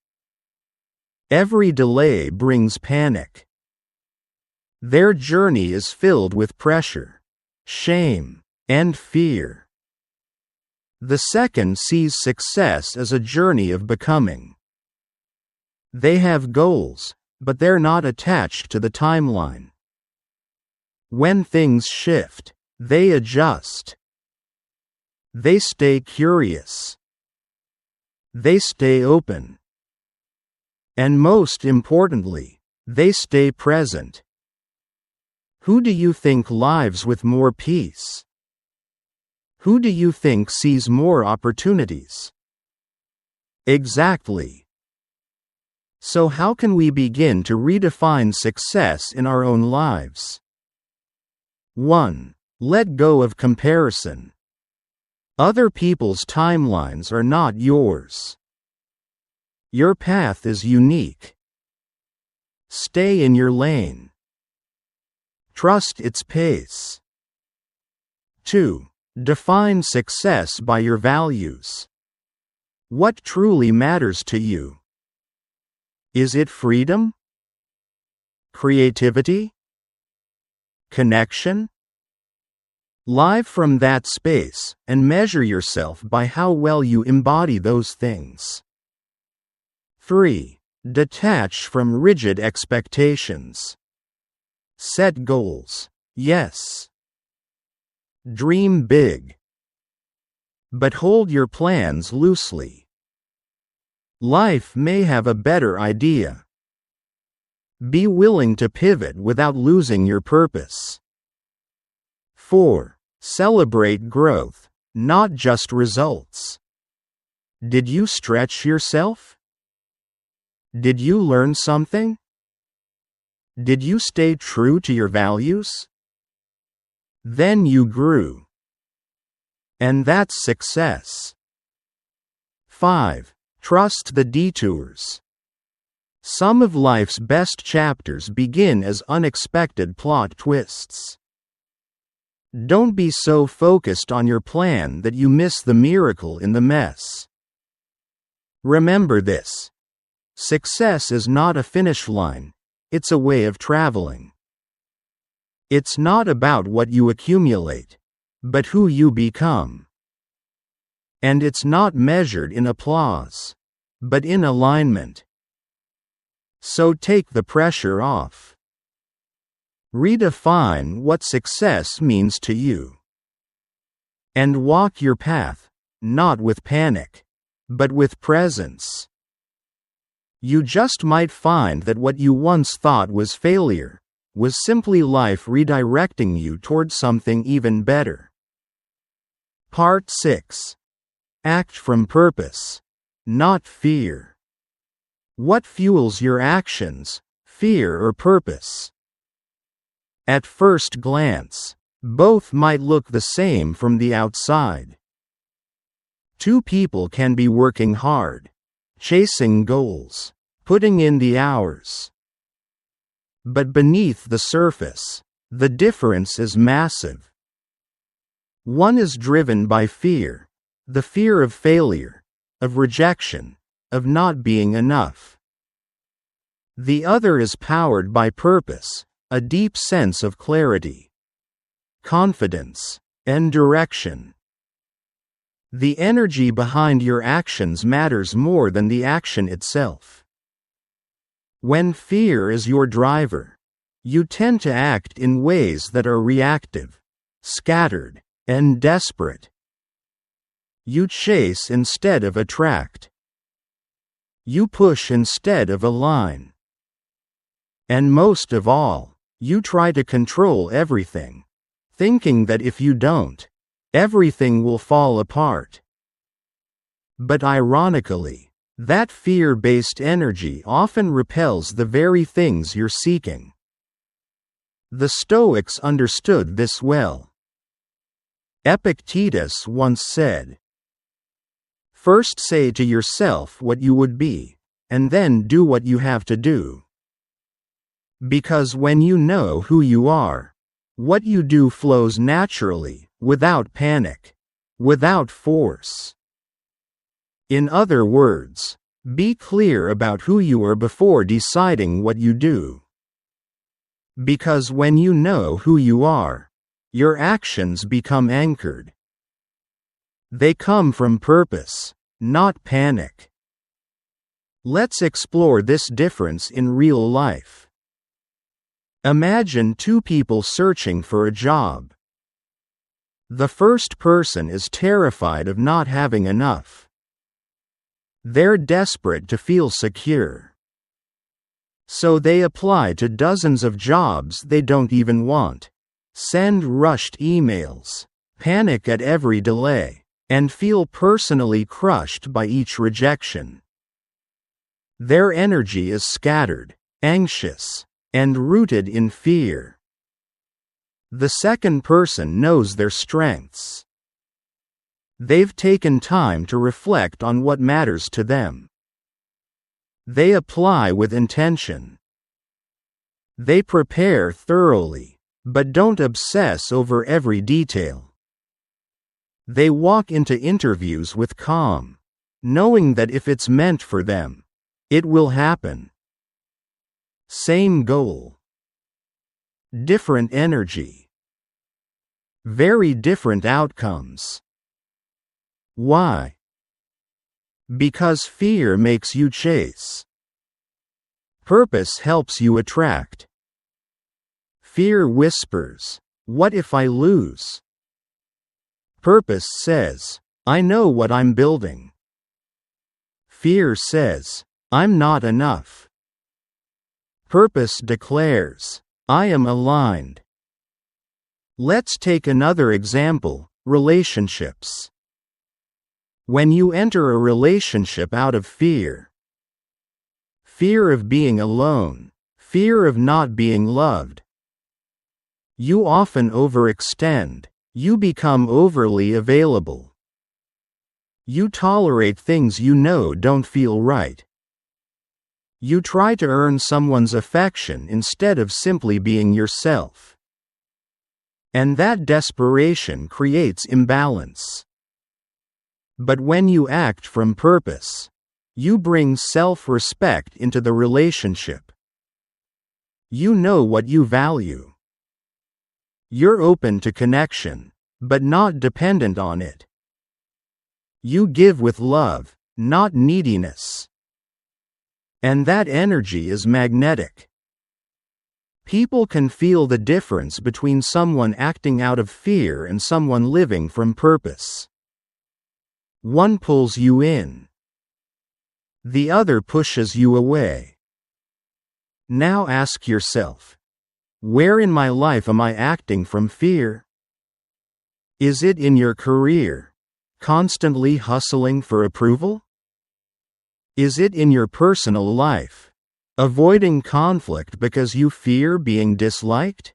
Speaker 1: Every delay brings panic. Their journey is filled with pressure, shame, and fear. The second sees success as a journey of becoming. They have goals, but they're not attached to the timeline. When things shift, they adjust. They stay curious. They stay open. And most importantly, they stay present. Who do you think lives with more peace? Who do you think sees more opportunities? Exactly. So how can we begin to redefine success in our own lives? 1. Let go of comparison. Other people's timelines are not yours. Your path is unique. Stay in your lane. Trust its pace. 2. Define success by your values. What truly matters to you? Is it freedom? Creativity? Connection? Live from that space, and measure yourself by how well you embody those things. 3. Detach from rigid expectations. Set goals, yes. Dream big. But hold your plans loosely. Life may have a better idea. Be willing to pivot without losing your purpose. 4. Celebrate growth, not just results. Did you stretch yourself? Did you learn something? Did you stay true to your values? Then you grew. And that's success. 5. Trust the detours. Some of life's best chapters begin as unexpected plot twists. Don't be so focused on your plan that you miss the miracle in the mess. Remember this: success is not a finish line, it's a way of traveling. It's not about what you accumulate, but who you become. And it's not measured in applause, but in alignment. So take the pressure off. Redefine what success means to you. And walk your path, not with panic, but with presence. You just might find that what you once thought was failure was simply life redirecting you toward something even better. Part 6. Act from purpose, not fear. What fuels your actions, fear or purpose? At first glance, both might look the same from the outside. Two people can be working hard, chasing goals, putting in the hours. But beneath the surface, the difference is massive. One is driven by fear, the fear of failure, of rejection, of not being enough. The other is powered by purpose, a deep sense of clarity, confidence, and direction. The energy behind your actions matters more than the action itself. When fear is your driver, you tend to act in ways that are reactive, scattered, and desperate. You chase instead of attract. You push instead of align. And most of all, you try to control everything, thinking that if you don't, everything will fall apart. But ironically, that fear-based energy often repels the very things you're seeking. The Stoics understood this well. Epictetus once said, "First say to yourself what you would be, and then do what you have to do. Because when you know who you are, what you do flows naturally, without panic, without force." In other words, be clear about who you are before deciding what you do. Because when you know who you are, your actions become anchored. They come from purpose, not panic. Let's explore this difference in real life. Imagine two people searching for a job. The first person is terrified of not having enough. They're desperate to feel secure. So they apply to dozens of jobs they don't even want, send rushed emails, panic at every delay, and feel personally crushed by each rejection. Their energy is scattered, anxious, and rooted in fear. The second person knows their strengths. They've taken time to reflect on what matters to them. They apply with intention. They prepare thoroughly, but don't obsess over every detail. They walk into interviews with calm, knowing that if it's meant for them, it will happen. Same goal. Different energy. Very different outcomes. Why? Because fear makes you chase. Purpose helps you attract. Fear whispers, "What if I lose?" Purpose says, "I know what I'm building." Fear says, "I'm not enough." Purpose declares, "I am aligned." Let's take another example, relationships. When you enter a relationship out of fear of being alone, fear of not being loved, you often overextend, you become overly available. You tolerate things you know don't feel right. You try to earn someone's affection instead of simply being yourself. And that desperation creates imbalance. But when you act from purpose, you bring self-respect into the relationship. You know what you value. You're open to connection, but not dependent on it. You give with love, not neediness. And that energy is magnetic. People can feel the difference between someone acting out of fear and someone living from purpose. One pulls you in. The other pushes you away. Now ask yourself, where in my life am I acting from fear? Is it in your career, constantly hustling for approval? Is it in your personal life, avoiding conflict because you fear being disliked?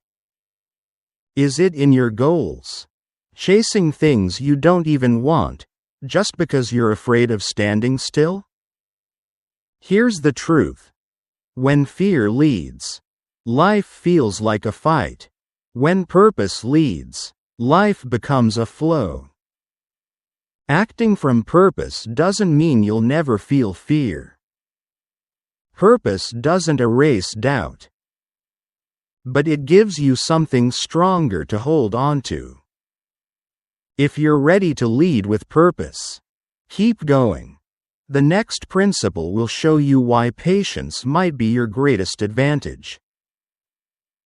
Speaker 1: Is it in your goals, chasing things you don't even want, just because you're afraid of standing still? Here's the truth. When fear leads, life feels like a fight. When purpose leads, life becomes a flow. Acting from purpose doesn't mean you'll never feel fear. Purpose doesn't erase doubt. But it gives you something stronger to hold on to. If you're ready to lead with purpose, keep going. The next principle will show you why patience might be your greatest advantage.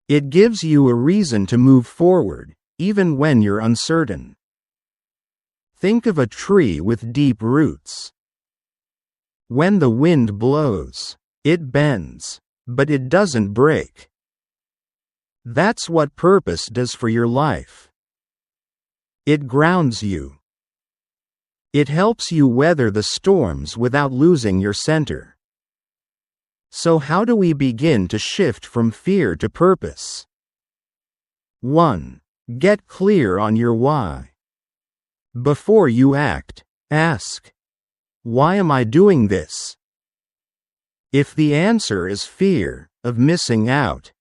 Speaker 1: It gives you a reason to move forward, even when you're uncertain. Think of a tree with deep roots. When the wind blows, it bends, but it doesn't break. That's what purpose does for your life. It grounds you. It helps you weather the storms without losing your center. So how do we begin to shift from fear to purpose? 1. Get clear on your why. Before you act, ask, why am I doing this? If the answer is fear of missing out,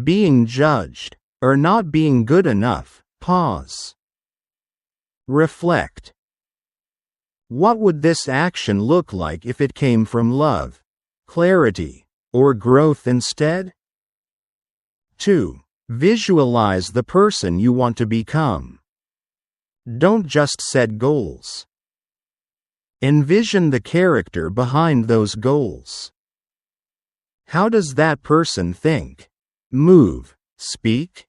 Speaker 1: being judged, or not being good enough, pause. Reflect. What would this action look like if it came from love, clarity, or growth instead? 2. Visualize the person you want to become. Don't just set goals. Envision the character behind those goals. How does that person think, move, speak?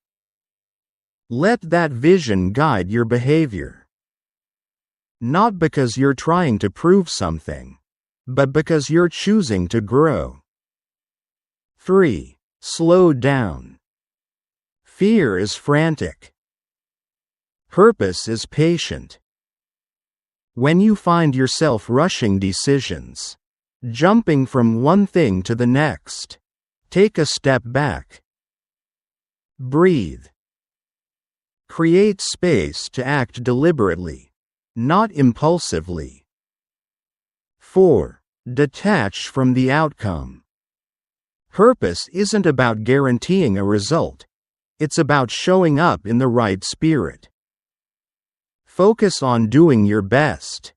Speaker 1: Let that vision guide your behavior. Not because you're trying to prove something, but because you're choosing to grow. 3. Slow down. Fear is frantic. Purpose is patient. When you find yourself rushing decisions, jumping from one thing to the next, take a step back. Breathe. Create space to act deliberately, not impulsively. 4. Detach from the outcome. Purpose isn't about guaranteeing a result. It's about showing up in the right spirit. Focus on doing your best.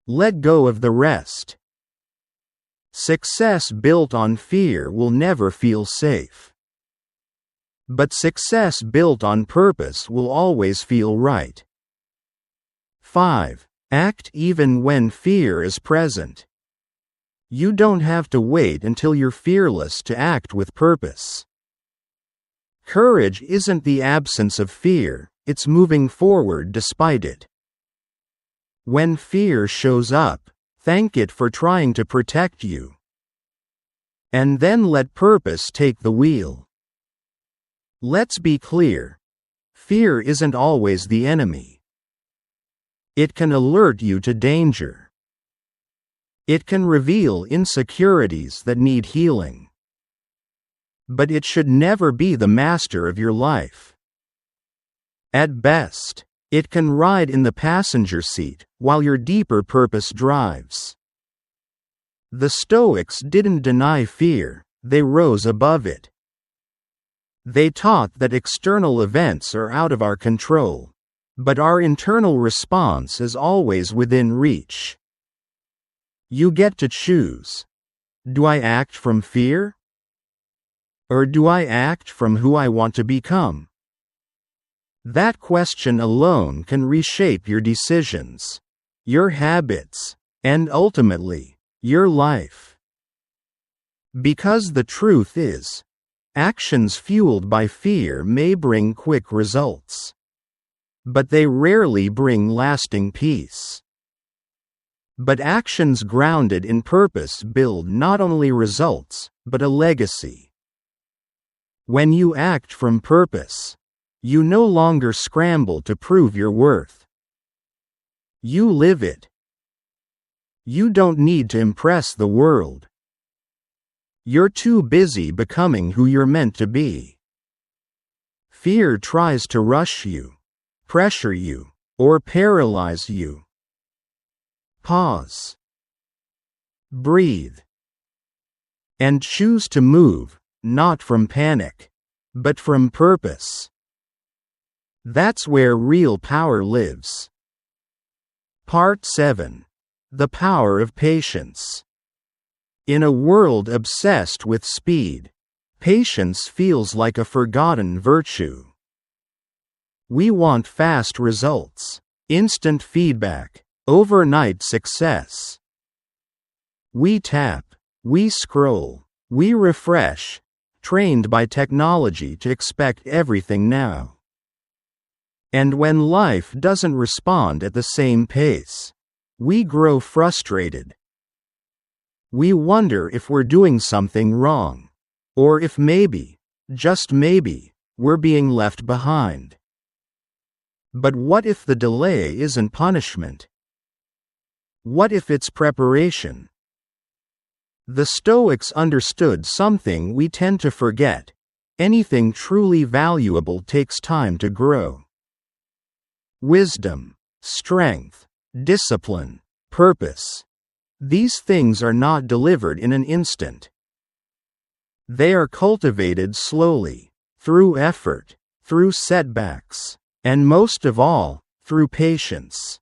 Speaker 1: Let go of the rest. Success built on fear will never feel safe. But success built on purpose will always feel right. 5. Act even when fear is present. You don't have to wait until you're fearless to act with purpose. Courage isn't the absence of fear, it's moving forward despite it. When fear shows up, thank it for trying to protect you. And then let purpose take the wheel. Let's be clear. Fear isn't always the enemy. It can alert you to danger. It can reveal insecurities that need healing. But it should never be the master of your life. At best, it can ride in the passenger seat while your deeper purpose drives. The Stoics didn't deny fear, they rose above it. They taught that external events are out of our control, but our internal response is always within reach. You get to choose. Do I act from fear? Or do I act from who I want to become? That question alone can reshape your decisions. your habits, and ultimately, your life. Because the truth is, actions fueled by fear may bring quick results, but they rarely bring lasting peace. But actions grounded in purpose build not only results, but a legacy. When you act from purpose, you no longer scramble to prove your worth. You live it. You don't need to impress the world. You're too busy becoming who you're meant to be. Fear tries to rush you, pressure you, or paralyze you. Pause. Breathe. And choose to move, not from panic, but from purpose. That's where real power lives. Part 7. The Power of Patience. In a world obsessed with speed, patience feels like a forgotten virtue. We want fast results, instant feedback, overnight success. We tap, we scroll, we refresh, trained by technology to expect everything now. And when life doesn't respond at the same pace, we grow frustrated. We wonder if we're doing something wrong, or if maybe, just maybe, we're being left behind. But what if the delay isn't punishment? What if it's preparation? The Stoics understood something we tend to forget: anything truly valuable takes time to grow. Wisdom, strength, discipline, purpose. These things are not delivered in an instant. They are cultivated slowly, through effort, through setbacks, and most of all, through patience.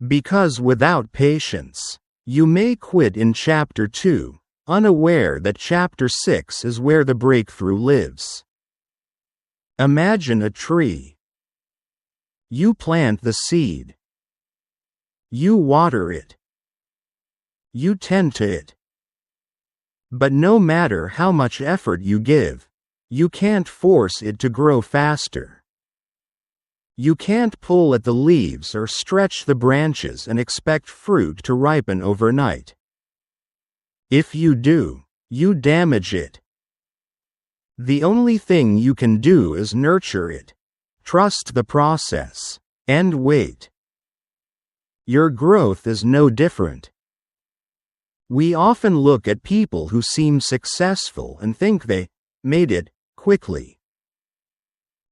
Speaker 1: Because without patience, you may quit in Chapter 2, unaware that Chapter 6 is where the breakthrough lives. Imagine a tree. You plant the seed. You water it. You tend to it. But no matter how much effort you give, you can't force it to grow faster. You can't pull at the leaves or stretch the branches and expect fruit to ripen overnight. If you do, you damage it. The only thing you can do is nurture it, trust the process, and wait. Your growth is no different. We often look at people who seem successful and think they made it quickly.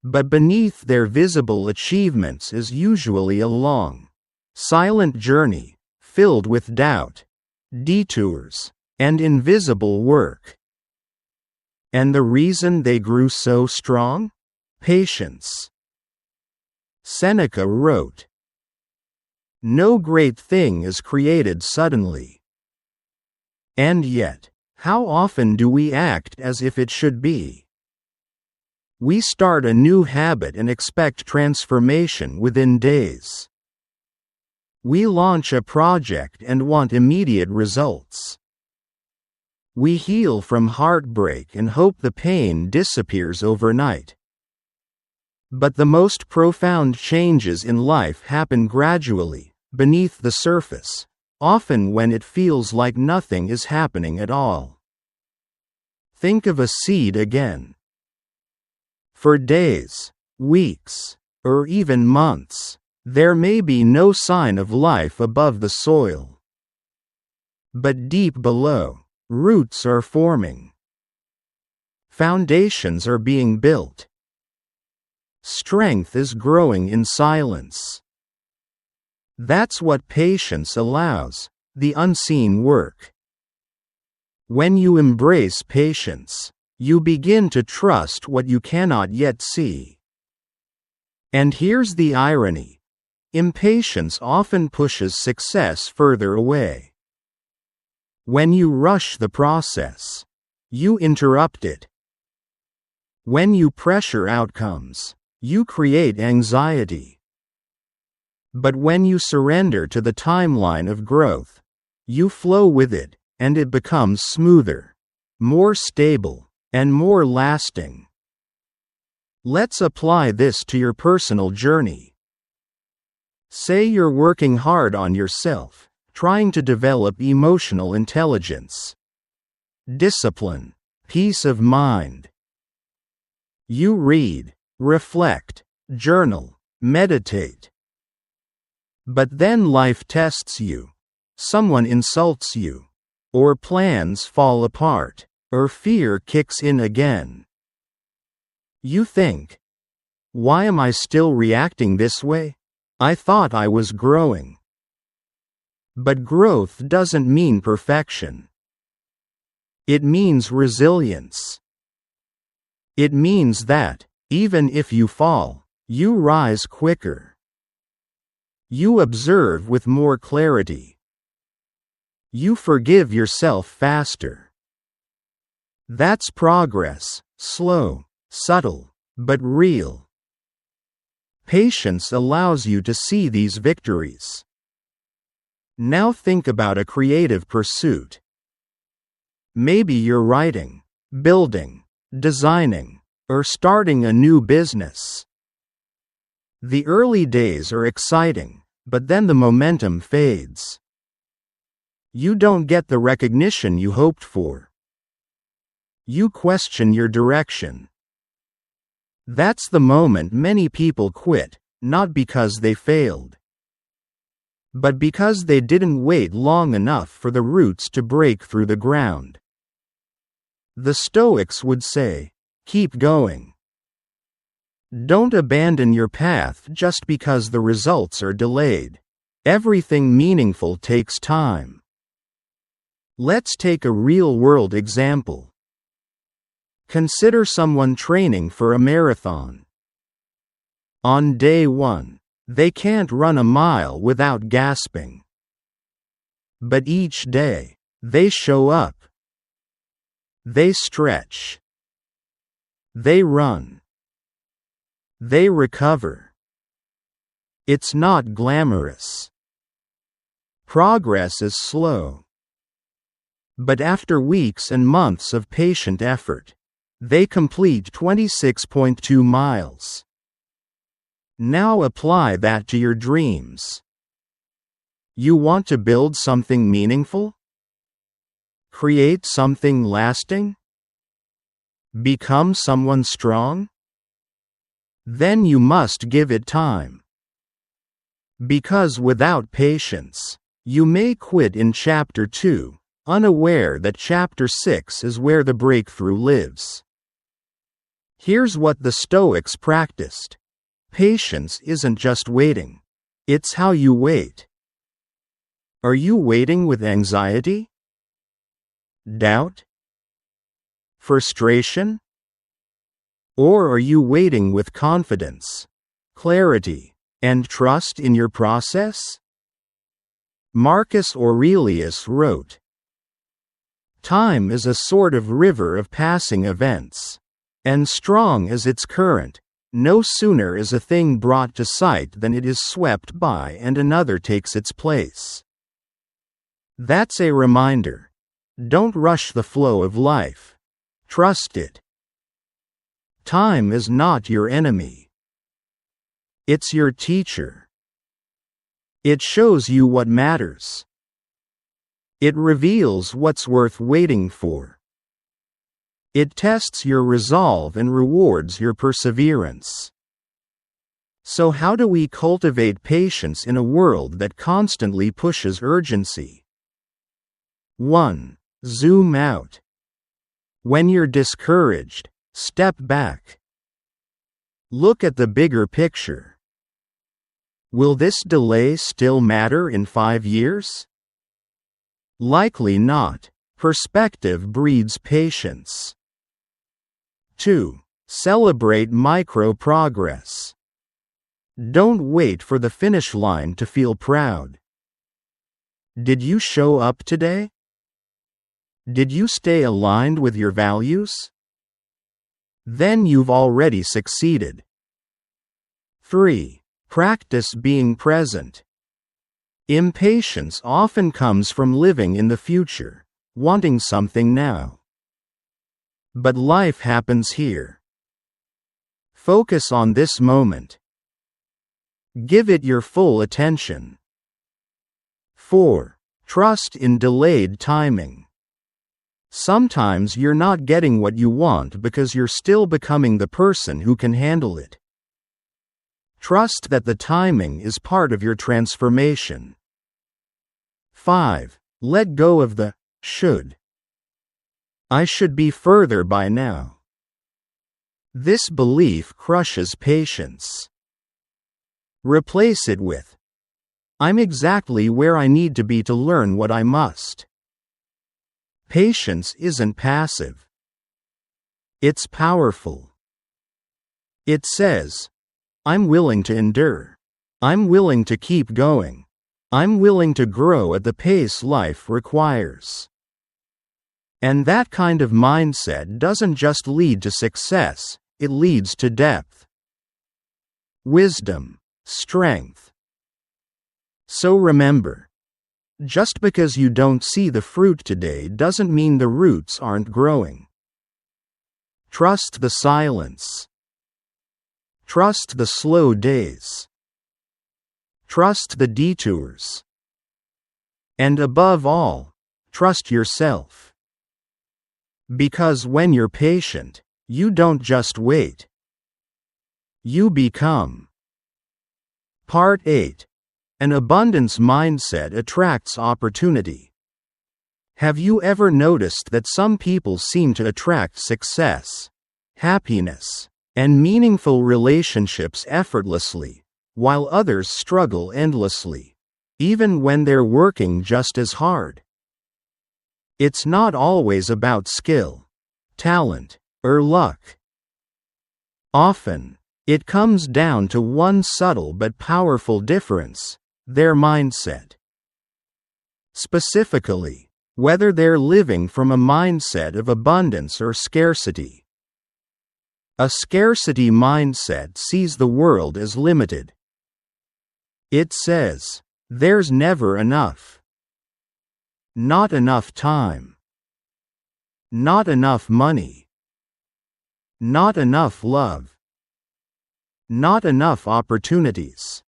Speaker 1: But beneath their visible achievements is usually a long, silent journey, filled with doubt, detours, and invisible work. And the reason they grew so strong? Patience. Seneca wrote, "No great thing is created suddenly." And yet, how often do we act as if it should be? We start a new habit and expect transformation within days. We launch a project and want immediate results. We heal from heartbreak and hope the pain disappears overnight. But the most profound changes in life happen gradually, beneath the surface, often when it feels like nothing is happening at all. Think of a seed again. For days, weeks, or even months, there may be no sign of life above the soil. But deep below, roots are forming. Foundations are being built. Strength is growing in silence. That's what patience allows, the unseen work. When you embrace patience, you begin to trust what you cannot yet see. And here's the irony: impatience often pushes success further away. When you rush the process, you interrupt it. When you pressure outcomes, you create anxiety. But when you surrender to the timeline of growth, you flow with it, and it becomes smoother, more stable, and more lasting. Let's apply this to your personal journey. Say you're working hard on yourself, trying to develop emotional intelligence, discipline, peace of mind. You read, reflect, journal, meditate. But then life tests you. Someone insults you, or plans fall apart, or fear kicks in again. You think, why am I still reacting this way? I thought I was growing. But growth doesn't mean perfection. It means resilience. It means that, even if you fall, you rise quicker. You observe with more clarity. You forgive yourself faster. That's progress, slow, subtle, but real. Patience allows you to see these victories. Now think about a creative pursuit. Maybe you're writing, building, designing, or starting a new business. The early days are exciting, but then the momentum fades. You don't get the recognition you hoped for. You question your direction. That's the moment many people quit, not because they failed, but because they didn't wait long enough for the roots to break through the ground. The Stoics would say, keep going. Don't abandon your path just because the results are delayed. Everything meaningful takes time. Let's take a real-world example. Consider someone training for a marathon. On day 1, they can't run a mile without gasping. But each day, they show up. They stretch. They run. They recover. It's not glamorous. Progress is slow. But after weeks and months of patient effort, they complete 26.2 miles. Now apply that to your dreams. You want to build something meaningful? Create something lasting? Become someone strong? Then you must give it time. Because without patience, you may quit in chapter 2, unaware that chapter 6 is where the breakthrough lives. Here's what the Stoics practiced. Patience isn't just waiting. It's how you wait. Are you waiting with anxiety? Doubt? Frustration? Or are you waiting with confidence, clarity, and trust in your process? Marcus Aurelius wrote, "Time is a sort of river of passing events, and strong as its current, no sooner is a thing brought to sight than it is swept by and another takes its place." That's a reminder. Don't rush the flow of life. Trust it. Time is not your enemy. It's your teacher. It shows you what matters. It reveals what's worth waiting for. It tests your resolve and rewards your perseverance. So how do we cultivate patience in a world that constantly pushes urgency? 1. Zoom out. When you're discouraged, step back. Look at the bigger picture. Will this delay still matter in 5 years? Likely not. Perspective breeds patience. 2. Celebrate micro-progress. Don't wait for the finish line to feel proud. Did you show up today? Did you stay aligned with your values? Then you've already succeeded. 3. Practice being present. Impatience often comes from living in the future, wanting something now. But life happens here. Focus on this moment. Give it your full attention. 4. Trust in delayed timing. Sometimes you're not getting what you want because you're still becoming the person who can handle it. Trust that the timing is part of your transformation. 5. Let go of the should. I should be further by now. This belief crushes patience. Replace it with, I'm exactly where I need to be to learn what I must. Patience isn't passive. It's powerful. It says, I'm willing to endure. I'm willing to keep going. I'm willing to grow at the pace life requires. And that kind of mindset doesn't just lead to success, it leads to depth, wisdom, strength. So remember, just because you don't see the fruit today doesn't mean the roots aren't growing. Trust the silence. Trust the slow days. Trust the detours. And above all, trust yourself. Because when you're patient, you don't just wait. You become. Part 8. An abundance mindset attracts opportunity. Have you ever noticed that some people seem to attract success, happiness, and meaningful relationships effortlessly, while others struggle endlessly, even when they're working just as hard? It's not always about skill, talent, or luck. Often, it comes down to one subtle but powerful difference: their mindset. Specifically, whether they're living from a mindset of abundance or scarcity. A scarcity mindset sees the world as limited. It says, there's never enough. Not enough time. Not enough money. Not enough love. Not enough opportunities.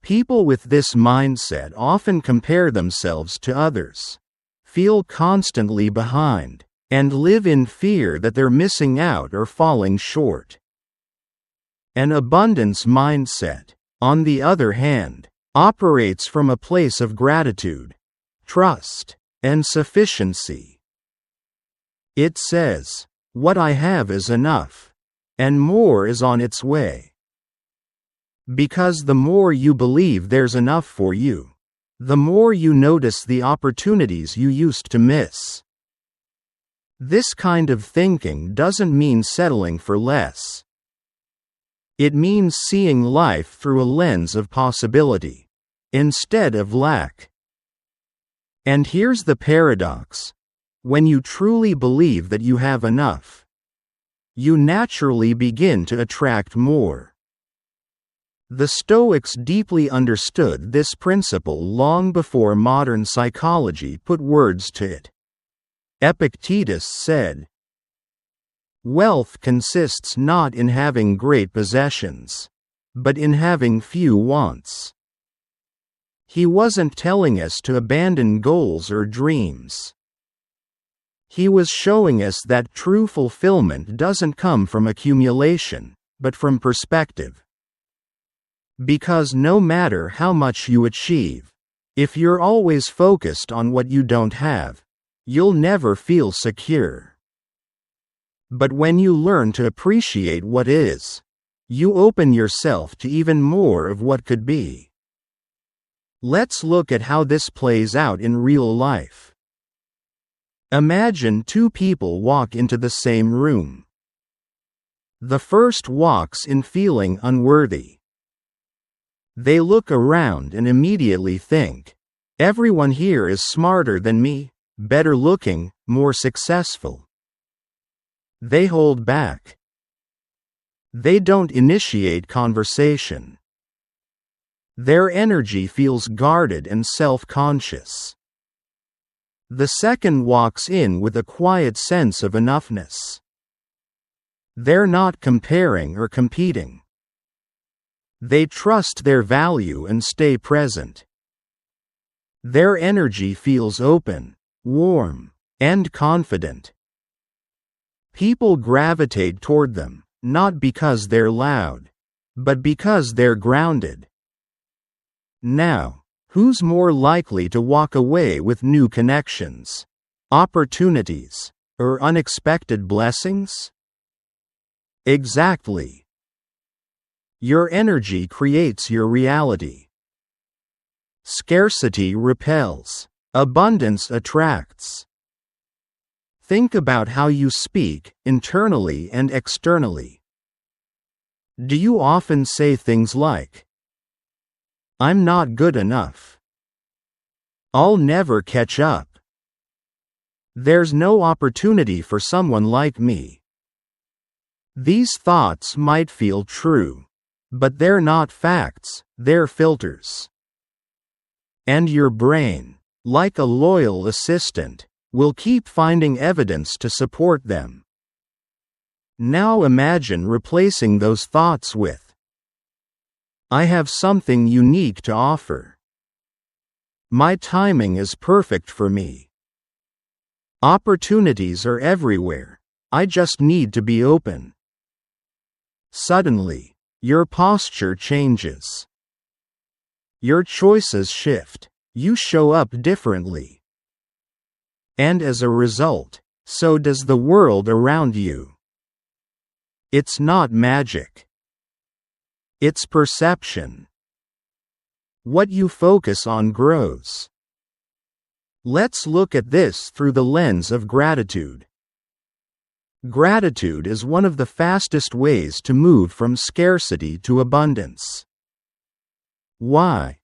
Speaker 1: People with this mindset often compare themselves to others, feel constantly behind, and live in fear that they're missing out or falling short. An abundance mindset, on the other hand, operates from a place of gratitude, trust, and sufficiency. It says, what I have is enough, and more is on its way. Because the more you believe there's enough for you, the more you notice the opportunities you used to miss. This kind of thinking doesn't mean settling for less. It means seeing life through a lens of possibility, instead of lack. And here's the paradox: when you truly believe that you have enough, you naturally begin to attract more. The Stoics deeply understood this principle long before modern psychology put words to it. Epictetus said, "Wealth consists not in having great possessions, but in having few wants." He wasn't telling us to abandon goals or dreams. He was showing us that true fulfillment doesn't come from accumulation, but from perspective. Because no matter how much you achieve, if you're always focused on what you don't have, you'll never feel secure. But when you learn to appreciate what is, you open yourself to even more of what could be. Let's look at how this plays out in real life. Imagine two people walk into the same room. The first walks in feeling unworthy. They look around and immediately think, everyone here is smarter than me, better looking, more successful. They hold back. They don't initiate conversation. Their energy feels guarded and self-conscious. The second walks in with a quiet sense of enoughness. They're not comparing or competing. They trust their value and stay present. Their energy feels open, warm, and confident. People gravitate toward them, not because they're loud, but because they're grounded. Now, who's more likely to walk away with new connections, opportunities, or unexpected blessings? Exactly. Your energy creates your reality. Scarcity repels. Abundance attracts. Think about how you speak, internally and externally. Do you often say things like, "I'm not good enough. I'll never catch up. There's no opportunity for someone like me"? These thoughts might feel true, but they're not facts, they're filters. And your brain, like a loyal assistant, will keep finding evidence to support them. Now imagine replacing those thoughts with, "I have something unique to offer. My timing is perfect for me. Opportunities are everywhere. I just need to be open." Suddenly, your posture changes. Your choices shift. You show up differently. And as a result, so does the world around you. It's not magic. It's perception. What you focus on grows. Let's look at this through the lens of gratitude. Gratitude is one of the fastest ways to move from scarcity to abundance. Why?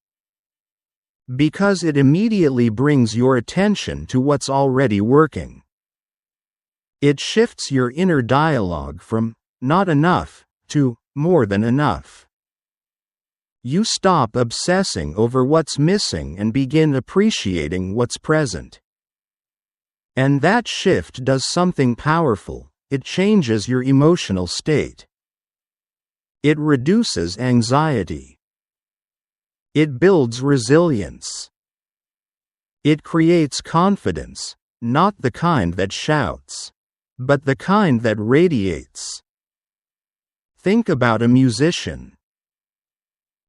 Speaker 1: Because it immediately brings your attention to what's already working. It shifts your inner dialogue from "not enough" to "more than enough." You stop obsessing over what's missing and begin appreciating what's present. And that shift does something powerful. It changes your emotional state. It reduces anxiety. It builds resilience. It creates confidence, not the kind that shouts, but the kind that radiates. Think about a musician.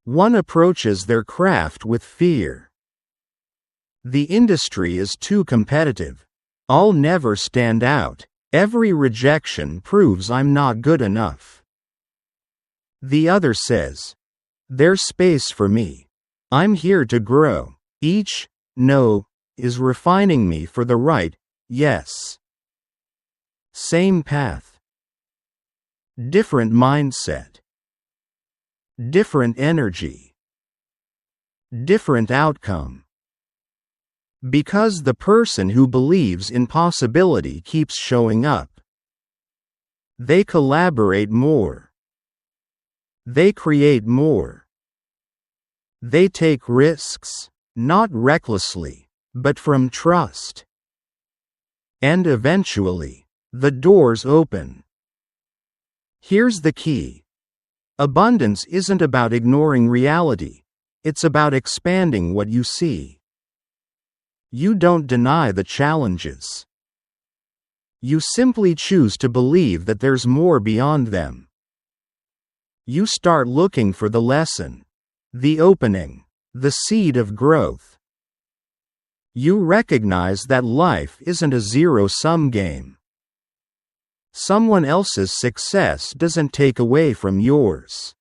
Speaker 1: One approaches their craft with fear. The industry is too competitive. I'll never stand out. Every rejection proves I'm not good enough. The other says, "There's space for me. I'm here to grow." Each "no" is refining me for the right "yes." Same path. Different mindset. Different energy. Different outcome. Because the person who believes in possibility keeps showing up. They collaborate more. They create more. They take risks, not recklessly, but from trust. And eventually, the doors open. Here's the key. Abundance isn't about ignoring reality. It's about expanding what you see. You don't deny the challenges. You simply choose to believe that there's more beyond them. You start looking for the lesson, the opening, the seed of growth. You recognize that life isn't a zero-sum game. Someone else's success doesn't take away from yours.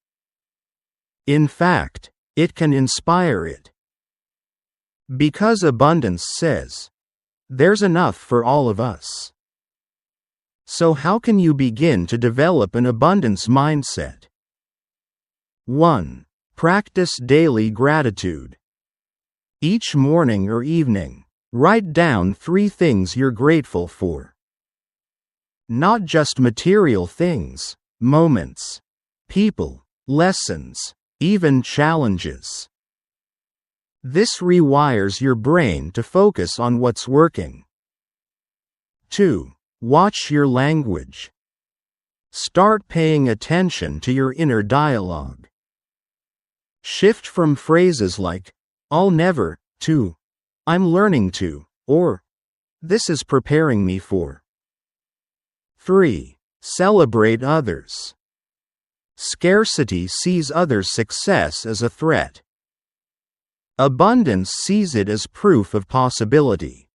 Speaker 1: In fact, it can inspire it. Because abundance says, "There's enough for all of us." So how can you begin to develop an abundance mindset? 1. Practice daily gratitude. Each morning or evening, write down 3 things you're grateful for. Not just material things, moments, people, lessons, even challenges. This rewires your brain to focus on what's working. 2. Watch your language. Start paying attention to your inner dialogue. Shift from phrases like, "I'll never," to, "I'm learning to," or, "This is preparing me for." 3. Celebrate others. Scarcity sees others' success as a threat. Abundance sees it as proof of possibility.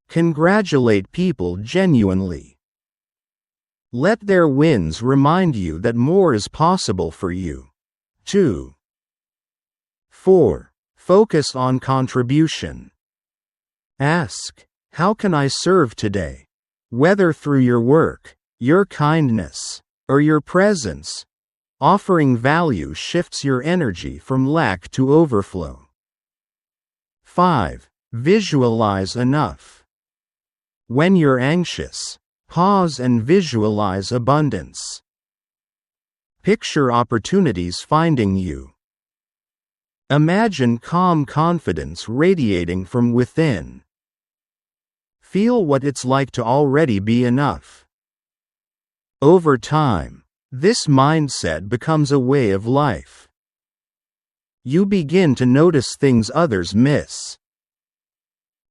Speaker 1: Congratulate people genuinely. Let their wins remind you that more is possible for you. 2. 4. Focus on contribution. Ask, "How can I serve today?" Whether through your work, your kindness, or your presence, offering value shifts your energy from lack to overflow. 5. Visualize enough. When you're anxious, pause and visualize abundance. Picture opportunities finding you. Imagine calm confidence radiating from within. Feel what it's like to already be enough. Over time, this mindset becomes a way of life. You begin to notice things others miss.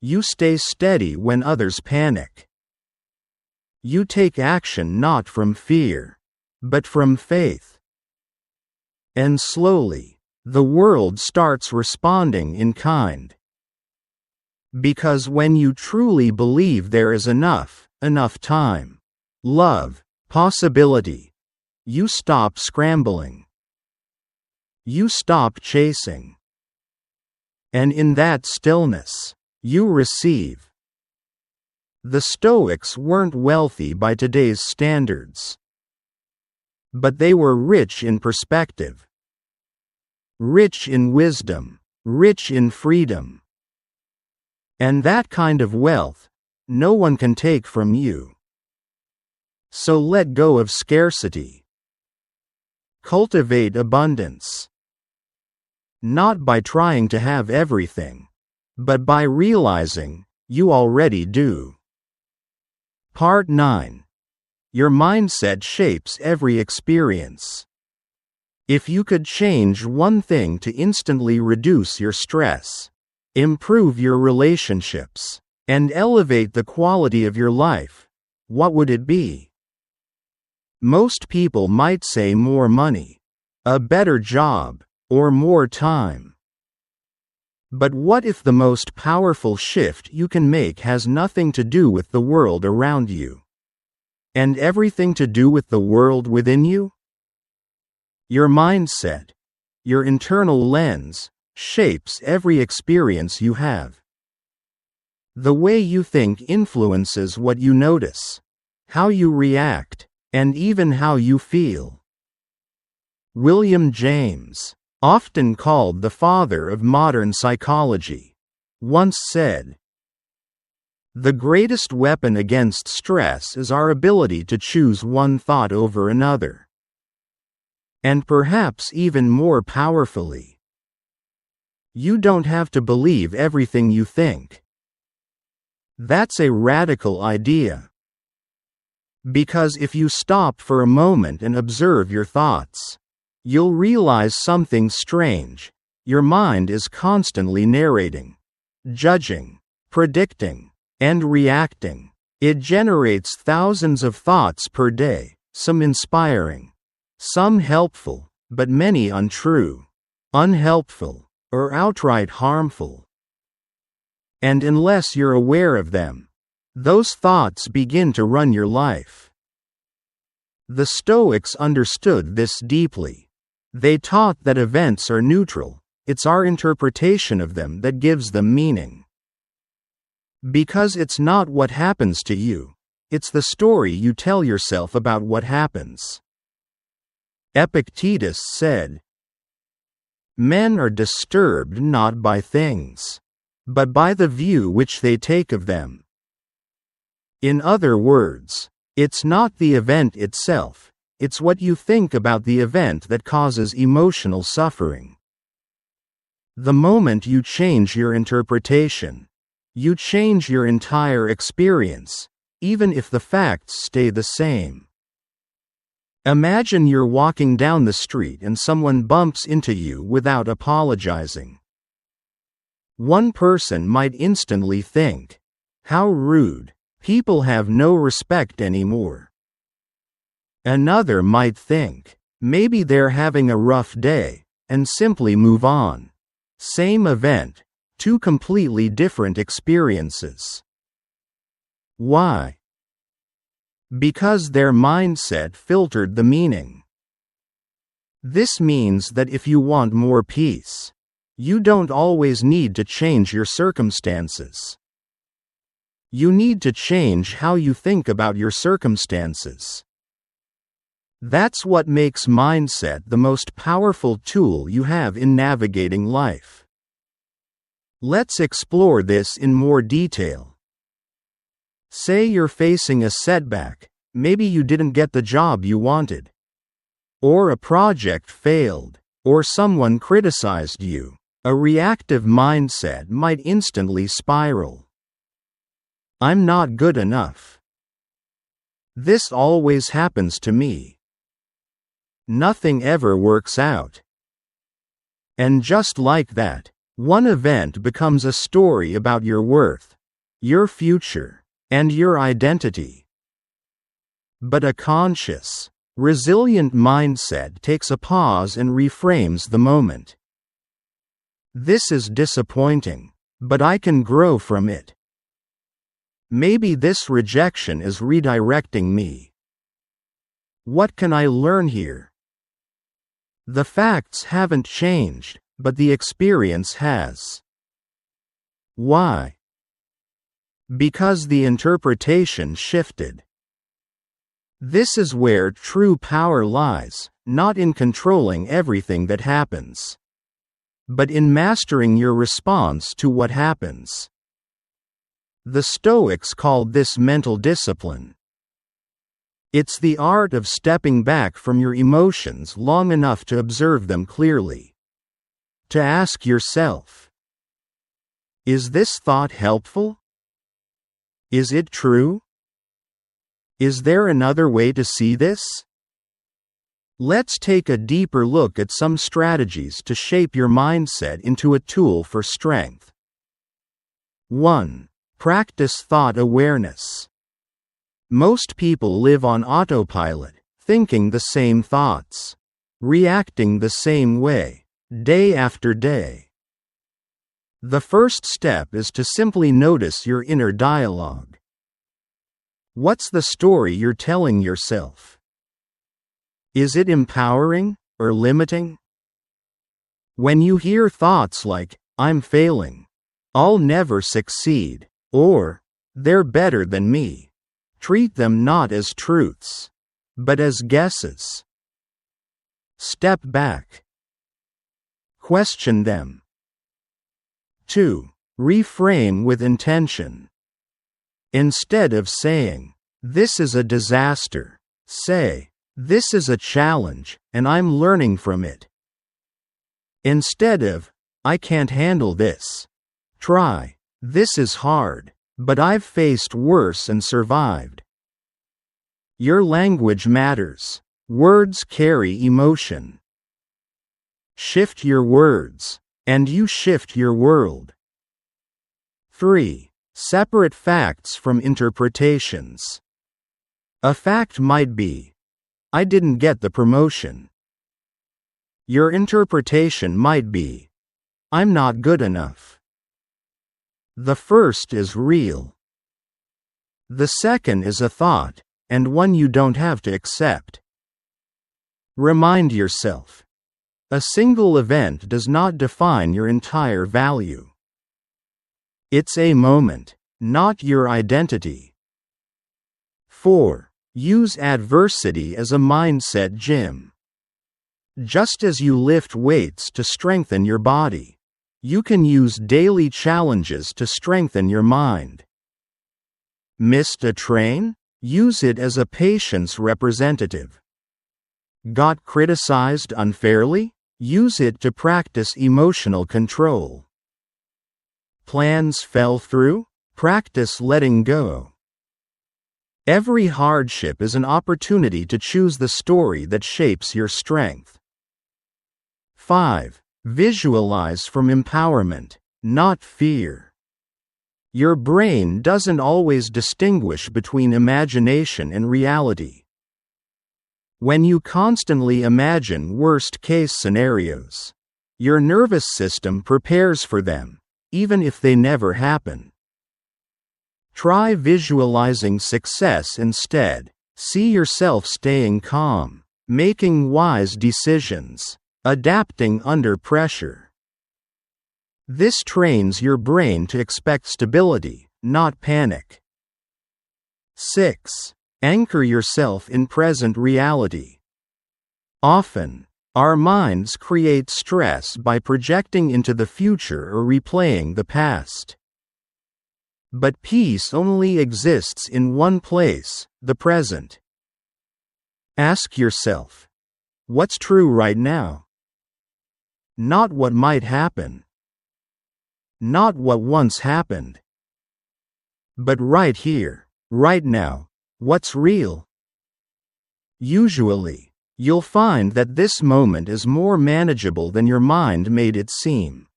Speaker 1: You stay steady when others panic. You take action not from fear, but from faith. And slowly, the world starts responding in kind. Because when you truly believe there is enough time, love, possibility, you stop scrambling. You stop chasing. And in that stillness, you receive. The Stoics weren't wealthy by today's standards. But they were rich in perspective. Rich in wisdom, rich in freedom. And that kind of wealth, no one can take from you. So let go of scarcity. Cultivate abundance. Not by trying to have everything, but by realizing you already do. Part 9. Your mindset shapes every experience. If you could change one thing to instantly reduce your stress, improve your relationships, and elevate the quality of your life, what would it be? Most people might say more money, a better job, or more time. But what if the most powerful shift you can make has nothing to do with the world around you, and everything to do with the world within you? Your mindset, your internal lens, shapes every experience you have. The way you think influences what you notice, how you react, and even how you feel. William James, often called the father of modern psychology, once said, "The greatest weapon against stress is our ability to choose one thought over another. And perhaps even more powerfully, you don't have to believe everything you think." That's a radical idea. Because if you stop for a moment and observe your thoughts, you'll realize something strange. Your mind is constantly narrating, judging, predicting, and reacting. It generates thousands of thoughts per day, some inspiring, some helpful, but many untrue, unhelpful, or outright harmful. And unless you're aware of them, those thoughts begin to run your life. The Stoics understood this deeply. They taught that events are neutral, it's our interpretation of them that gives them meaning. Because it's not what happens to you, it's the story you tell yourself about what happens. Epictetus said, "Men are disturbed not by things, but by the view which they take of them." In other words, it's not the event itself, It's what you think about the event that causes emotional suffering. The moment you change your interpretation, you change your entire experience, even if the facts stay the same. Imagine you're walking down the street and someone bumps into you without apologizing. One person might instantly think, "How rude, people have no respect anymore." Another might think, "Maybe they're having a rough day," and simply move on. Same event, two completely different experiences. Why? Because their mindset filtered the meaning. This means that if you want more peace, you don't always need to change your circumstances. You need to change how you think about your circumstances. That's what makes mindset the most powerful tool you have in navigating life. Let's explore this in more detail. Say you're facing a setback, maybe you didn't get the job you wanted, or a project failed, or someone criticized you. A reactive mindset might instantly spiral. "I'm not good enough. This always happens to me. Nothing ever works out." And just like that, one event becomes a story about your worth, your future, and your identity. But a conscious, resilient mindset takes a pause and reframes the moment. "This is disappointing, but I can grow from it. Maybe this rejection is redirecting me. What can I learn here?" The facts haven't changed, but the experience has. Why? Because the interpretation shifted. This is where true power lies, not in controlling everything that happens, but in mastering your response to what happens. The Stoics called this mental discipline. It's the art of stepping back from your emotions long enough to observe them clearly. To ask yourself, is this thought helpful? Is it true? Is there another way to see this? Let's take a deeper look at some strategies to shape your mindset into a tool for strength. 1. Practice thought awareness. Most people live on autopilot, thinking the same thoughts, reacting the same way, day after day. The first step is to simply notice your inner dialogue. What's the story you're telling yourself? Is it empowering or limiting? When you hear thoughts like, "I'm failing," "I'll never succeed," or "they're better than me," treat them not as truths, but as guesses. Step back. Question them. 2. Reframe with intention. Instead of saying, "This is a disaster," say, "This is a challenge, and I'm learning from it." Instead of, "I can't handle this," try, "This is hard, but I've faced worse and survived." Your language matters. Words carry emotion. Shift your words, and you shift your world. 3. Separate facts from interpretations. A fact might be, "I didn't get the promotion." Your interpretation might be, "I'm not good enough." The first is real. The second is a thought, and one you don't have to accept. Remind yourself, a single event does not define your entire value. It's a moment, not your identity. 4. Use adversity as a mindset gym. Just as you lift weights to strengthen your body, you can use daily challenges to strengthen your mind. Missed a train? Use it as a patience representative. Got criticized unfairly? Use it to practice emotional control. Plans fell through? Practice letting go. Every hardship is an opportunity to choose the story that shapes your strength. 5. Visualize from empowerment, not fear. Your brain doesn't always distinguish between imagination and reality. When you constantly imagine worst-case scenarios, your nervous system prepares for them, even if they never happen. Try visualizing success instead. See yourself staying calm, making wise decisions, adapting under pressure. This trains your brain to expect stability, not panic. 6. Anchor yourself in present reality. Often, our minds create stress by projecting into the future or replaying the past. But peace only exists in one place, the present. Ask yourself, what's true right now? Not what might happen. Not what once happened. But right here, right now, what's real? Usually, you'll find that this moment is more manageable than your mind made it seem.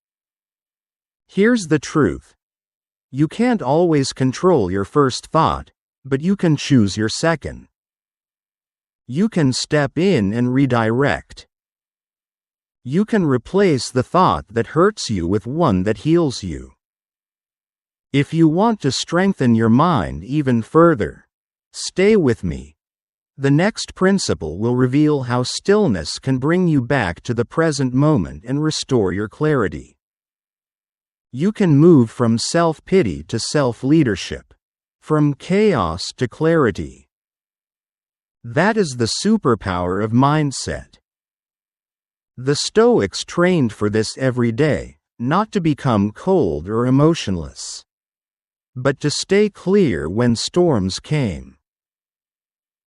Speaker 1: Here's the truth. You can't always control your first thought, but you can choose your second. You can step in and redirect. You can replace the thought that hurts you with one that heals you. If you want to strengthen your mind even further, stay with me. The next principle will reveal how stillness can bring you back to the present moment and restore your clarity. You can move from self-pity to self-leadership, from chaos to clarity. That is the superpower of mindset. The Stoics trained for this every day, not to become cold or emotionless, but to stay clear when storms came.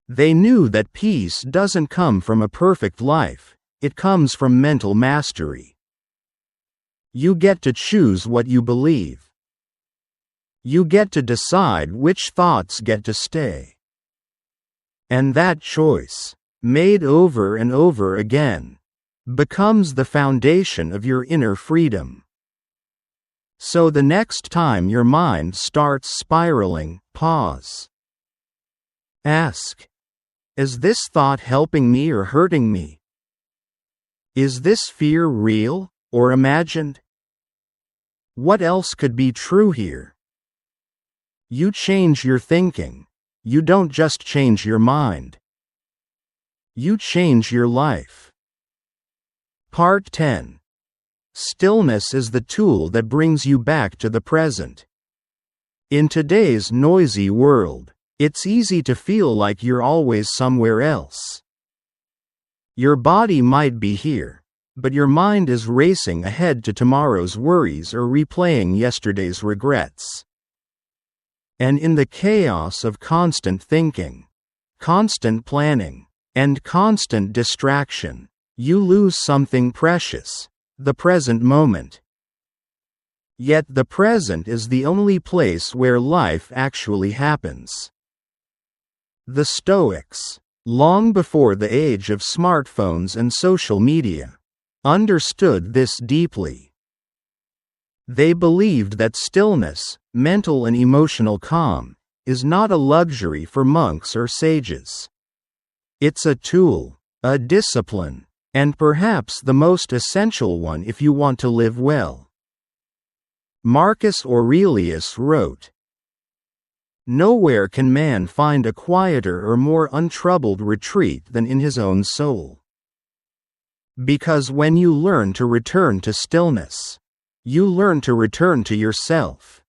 Speaker 1: They knew that peace doesn't come from a perfect life, it comes from mental mastery. You get to choose what you believe. You get to decide which thoughts get to stay. And that choice, made over and over again, becomes the foundation of your inner freedom. So the next time your mind starts spiraling, pause. Ask, is this thought helping me or hurting me? Is this fear real or imagined? What else could be true here? You change your thinking. You don't just change your mind. You change your life. Part 10. Stillness is the tool that brings you back to the present. In today's noisy world, it's easy to feel like you're always somewhere else. Your body might be here, but your mind is racing ahead to tomorrow's worries or replaying yesterday's regrets. And in the chaos of constant thinking, constant planning, and constant distraction, you lose something precious, the present moment. Yet the present is the only place where life actually happens. The Stoics, long before the age of smartphones and social media, understood this deeply. They believed that stillness, mental and emotional calm, is not a luxury for monks or sages. It's a tool, a discipline, and perhaps the most essential one if you want to live well. Marcus Aurelius wrote, "Nowhere can man find a quieter or more untroubled retreat than in his own soul." Because when you learn to return to stillness, you learn to return to yourself.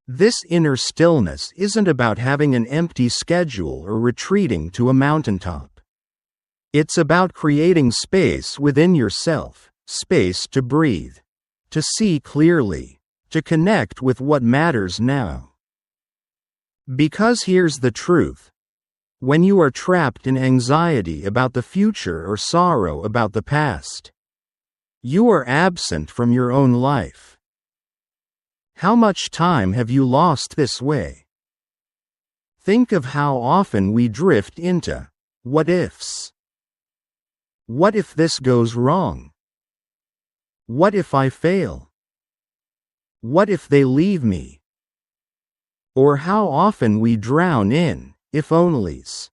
Speaker 1: This inner stillness isn't about having an empty schedule or retreating to a mountaintop. It's about creating space within yourself, space to breathe, to see clearly, to connect with what matters now. Because here's the truth. When you are trapped in anxiety about the future or sorrow about the past, you are absent from your own life. How much time have you lost this way? Think of how often we drift into what ifs. What if this goes wrong? What if I fail? What if they leave me? Or how often we drown in if onlys.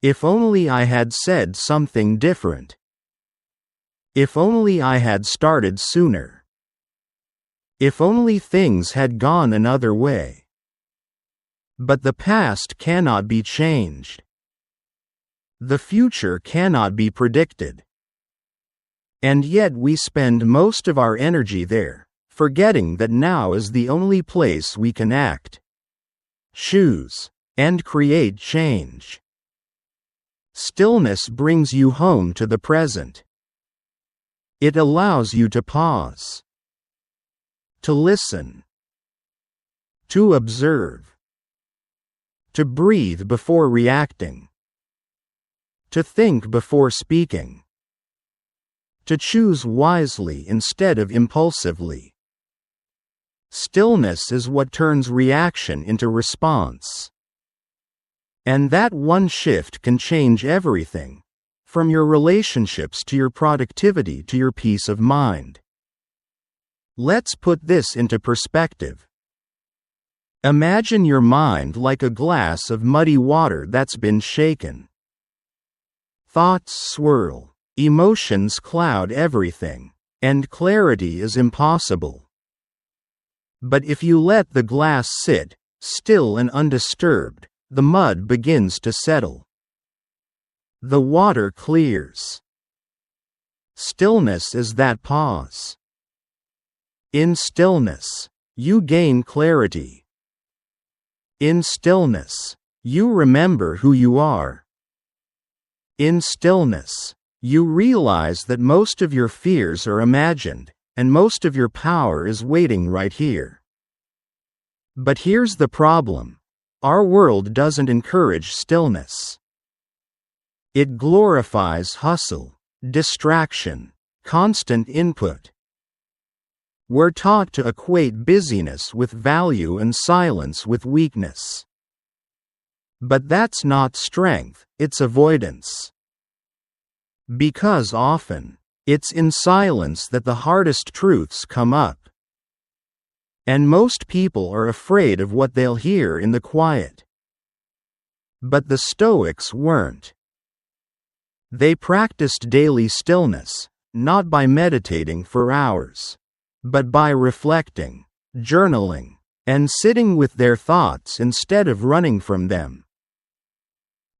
Speaker 1: If only I had said something different. If only I had started sooner. If only things had gone another way. But the past cannot be changed. The future cannot be predicted. And yet we spend most of our energy there, forgetting that now is the only place we can act, choose, and create change. Stillness brings you home to the present. It allows you to pause, to listen, to observe, to breathe before reacting, to think before speaking, to choose wisely instead of impulsively. Stillness is what turns reaction into response. And that one shift can change everything, from your relationships to your productivity to your peace of mind. Let's put this into perspective. Imagine your mind like a glass of muddy water that's been shaken. Thoughts swirl, emotions cloud everything, and clarity is impossible. But if you let the glass sit, still and undisturbed, the mud begins to settle. The water clears. Stillness is that pause. In stillness, you gain clarity. In stillness, you remember who you are. In stillness, you realize that most of your fears are imagined, and most of your power is waiting right here. But here's the problem. Our world doesn't encourage stillness. It glorifies hustle, distraction, constant input. We're taught to equate busyness with value and silence with weakness. But that's not strength, it's avoidance. Because often, it's in silence that the hardest truths come up. And most people are afraid of what they'll hear in the quiet. But the Stoics weren't. They practiced daily stillness, not by meditating for hours, but by reflecting, journaling, and sitting with their thoughts instead of running from them.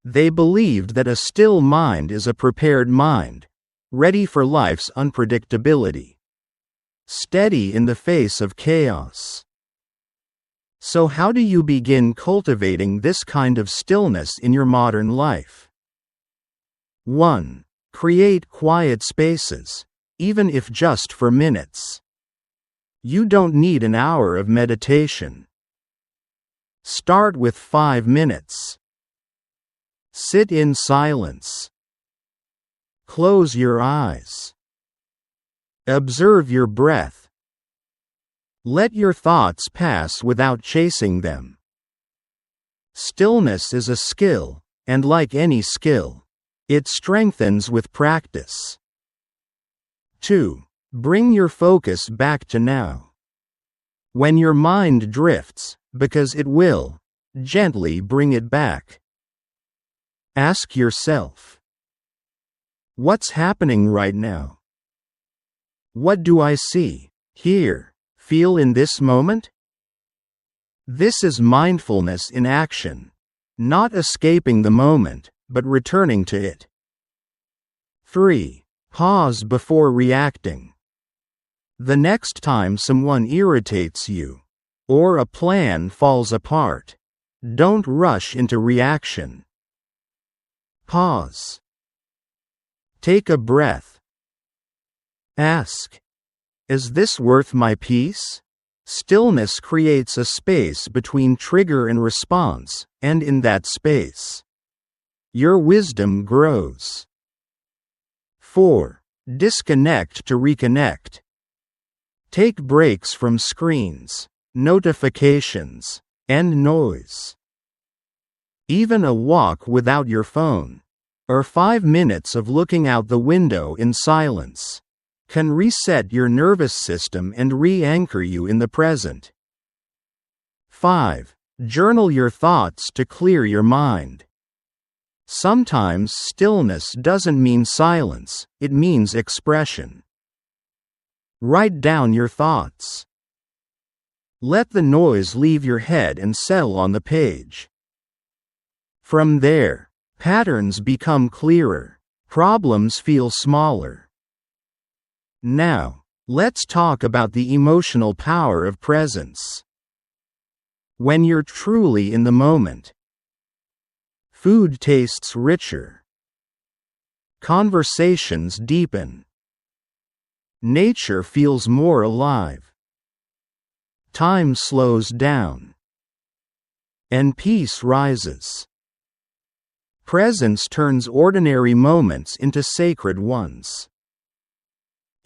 Speaker 1: They believed that a still mind is a prepared mind, ready for life's unpredictability, steady in the face of chaos. So how do you begin cultivating this kind of stillness in your modern life? 1. Create quiet spaces, even if just for minutes. You don't need an hour of meditation. Start with 5 minutes. Sit in silence. Close your eyes. Observe your breath. Let your thoughts pass without chasing them. Stillness is a skill, and like any skill, it strengthens with practice. 2. Bring your focus back to now. When your mind drifts, because it will, gently bring it back. Ask yourself, what's happening right now? What do I see, hear, feel in this moment? This is mindfulness in action, not escaping the moment, but returning to it. 3. Pause before reacting. The next time someone irritates you, or a plan falls apart, don't rush into reaction. Pause. Take a breath. Ask, is this worth my peace? Stillness creates a space between trigger and response, and in that space, your wisdom grows. 4. Disconnect to reconnect. Take breaks from screens, notifications, and noise. Even a walk without your phone, or 5 minutes of looking out the window in silence, can reset your nervous system and re-anchor you in the present. 5. Journal your thoughts to clear your mind. Sometimes stillness doesn't mean silence, it means expression. Write down your thoughts. Let the noise leave your head and settle on the page. From there, patterns become clearer, problems feel smaller. Now, let's talk about the emotional power of presence. When you're truly in the moment, food tastes richer. Conversations deepen. Nature feels more alive. Time slows down. And peace rises. Presence turns ordinary moments into sacred ones.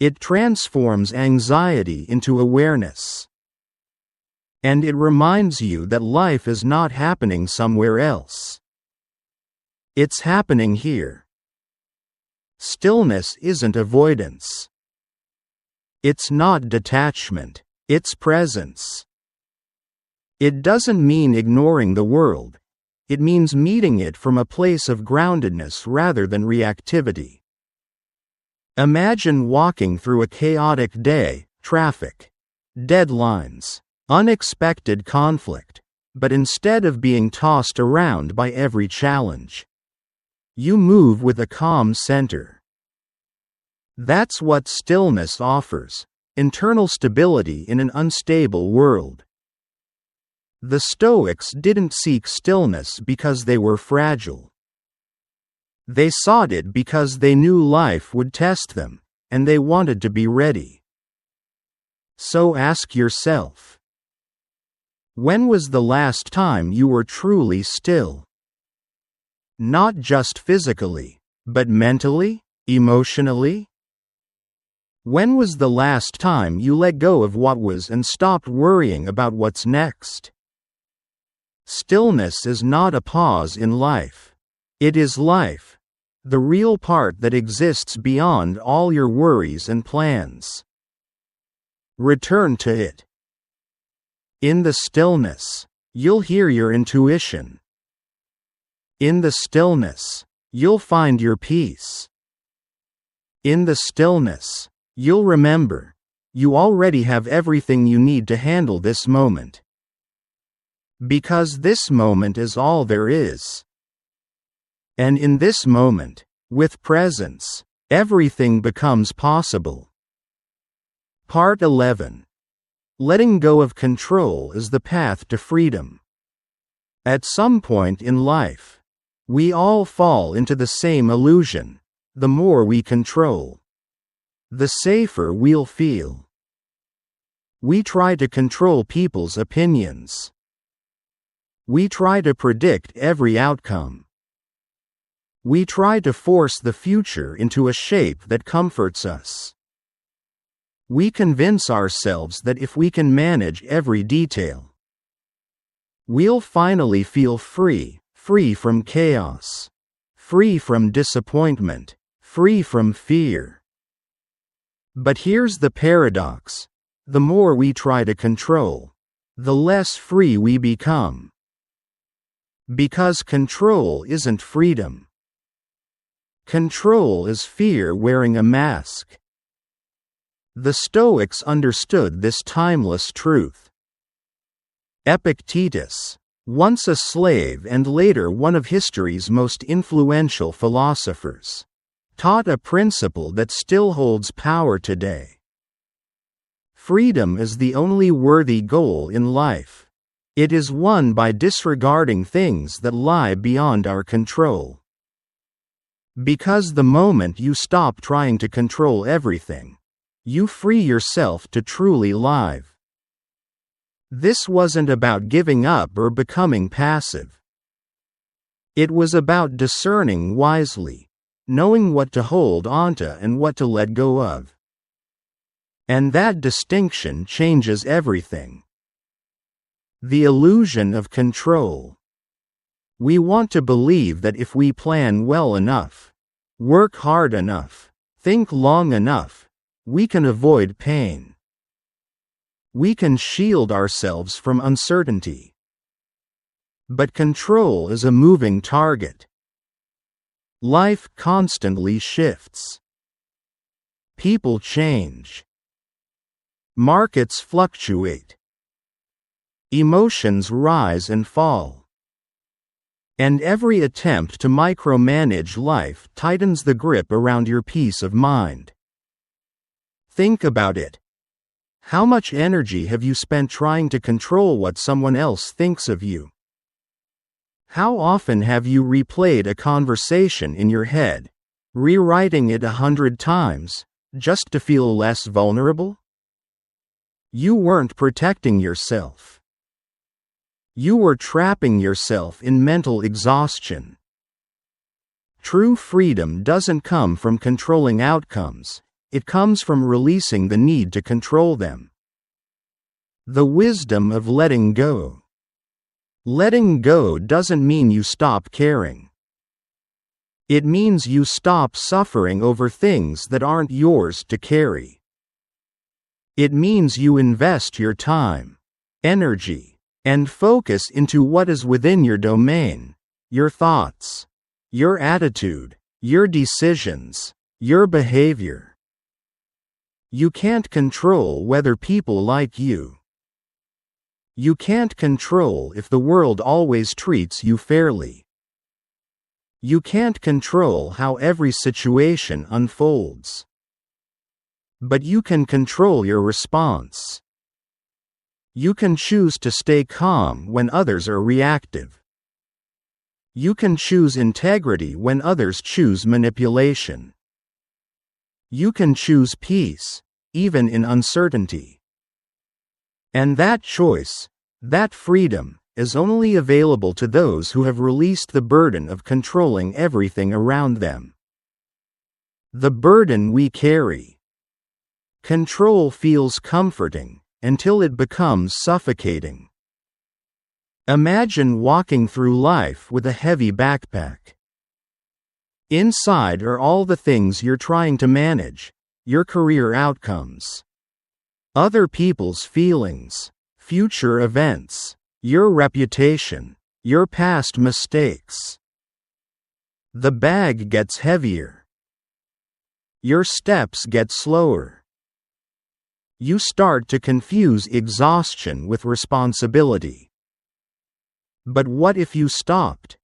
Speaker 1: It transforms anxiety into awareness. And it reminds you that life is not happening somewhere else. It's happening here. Stillness isn't avoidance. It's not detachment, it's presence. It doesn't mean ignoring the world. It means meeting it from a place of groundedness rather than reactivity. Imagine walking through a chaotic day, traffic, deadlines, unexpected conflict, but instead of being tossed around by every challenge, you move with a calm center. That's what stillness offers, internal stability in an unstable world. The Stoics didn't seek stillness because they were fragile. They sought it because they knew life would test them, and they wanted to be ready. So ask yourself, when was the last time you were truly still? Not just physically, but mentally, emotionally? When was the last time you let go of what was and stopped worrying about what's next? Stillness is not a pause in life. It is life, the real part that exists beyond all your worries and plans. Return to it. In the stillness, you'll hear your intuition. In the stillness, you'll find your peace. In the stillness, you'll remember, you already have everything you need to handle this moment. Because this moment is all there is. And in this moment, with presence, everything becomes possible. Part 11. Letting go of control is the path to freedom. At some point in life, we all fall into the same illusion. The more we control, the safer we'll feel. We try to control people's opinions. We try to predict every outcome. We try to force the future into a shape that comforts us. We convince ourselves that if we can manage every detail, we'll finally feel free, free from chaos, free from disappointment, free from fear. But here's the paradox: the more we try to control, the less free we become. Because control isn't freedom. Control is fear wearing a mask. The Stoics understood this timeless truth. Epictetus, once a slave and later one of history's most influential philosophers, taught a principle that still holds power today. Freedom is the only worthy goal in life. It is won by disregarding things that lie beyond our control. Because the moment you stop trying to control everything, you free yourself to truly live. This wasn't about giving up or becoming passive. It was about discerning wisely, knowing what to hold onto and what to let go of. And that distinction changes everything. The illusion of control. We want to believe that if we plan well enough, work hard enough, think long enough, we can avoid pain. We can shield ourselves from uncertainty. But control is a moving target. Life constantly shifts. People change. Markets fluctuate. Emotions rise and fall. And every attempt to micromanage life tightens the grip around your peace of mind. Think about it. How much energy have you spent trying to control what someone else thinks of you? How often have you replayed a conversation in your head, rewriting it 100 times, just to feel less vulnerable? You weren't protecting yourself. You were trapping yourself in mental exhaustion. True freedom doesn't come from controlling outcomes, it comes from releasing the need to control them. The wisdom of letting go. Letting go doesn't mean you stop caring. It means you stop suffering over things that aren't yours to carry. It means you invest your time, energy, and focus into what is within your domain, your thoughts, your attitude, your decisions, your behavior. You can't control whether people like you. You can't control if the world always treats you fairly. You can't control how every situation unfolds. But you can control your response. You can choose to stay calm when others are reactive. You can choose integrity when others choose manipulation. You can choose peace, even in uncertainty. And that choice, that freedom, is only available to those who have released the burden of controlling everything around them. The burden we carry. Control feels comforting until it becomes suffocating. Imagine walking through life with a heavy backpack. Inside are all the things you're trying to manage, your career outcomes, other people's feelings, future events, your reputation, your past mistakes. The bag gets heavier. Your steps get slower. You start to confuse exhaustion with responsibility. But what if you stopped?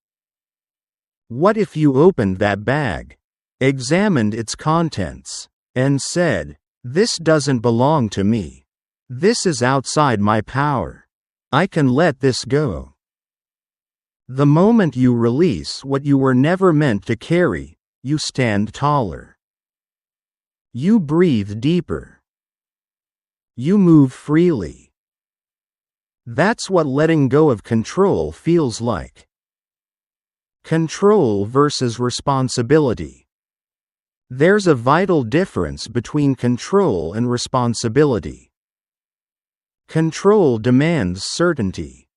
Speaker 1: What if you opened that bag, examined its contents, and said, "This doesn't belong to me. This is outside my power. I can let this go." The moment you release what you were never meant to carry, you stand taller. You breathe deeper. You move freely. That's what letting go of control feels like. Control versus responsibility. There's a vital difference between control and responsibility. Control demands certainty.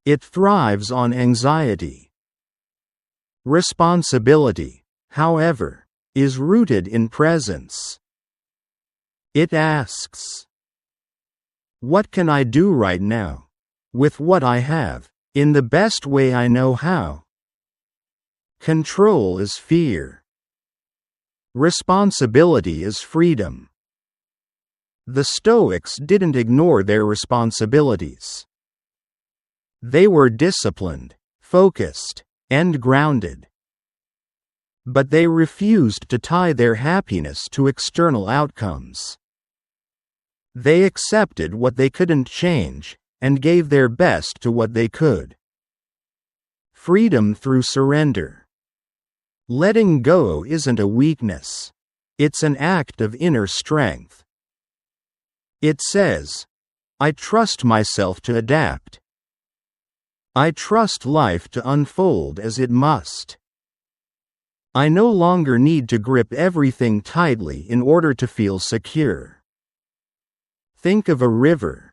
Speaker 1: It thrives on anxiety. Responsibility, however, is rooted in presence. It asks, what can I do right now, with what I have, in the best way I know how? Control is fear. Responsibility is freedom. The Stoics didn't ignore their responsibilities. They were disciplined, focused, and grounded. But they refused to tie their happiness to external outcomes. They accepted what they couldn't change, and gave their best to what they could. Freedom through surrender. Letting go isn't a weakness. It's an act of inner strength. It says, I trust myself to adapt. I trust life to unfold as it must. I no longer need to grip everything tightly in order to feel secure. Think of a river.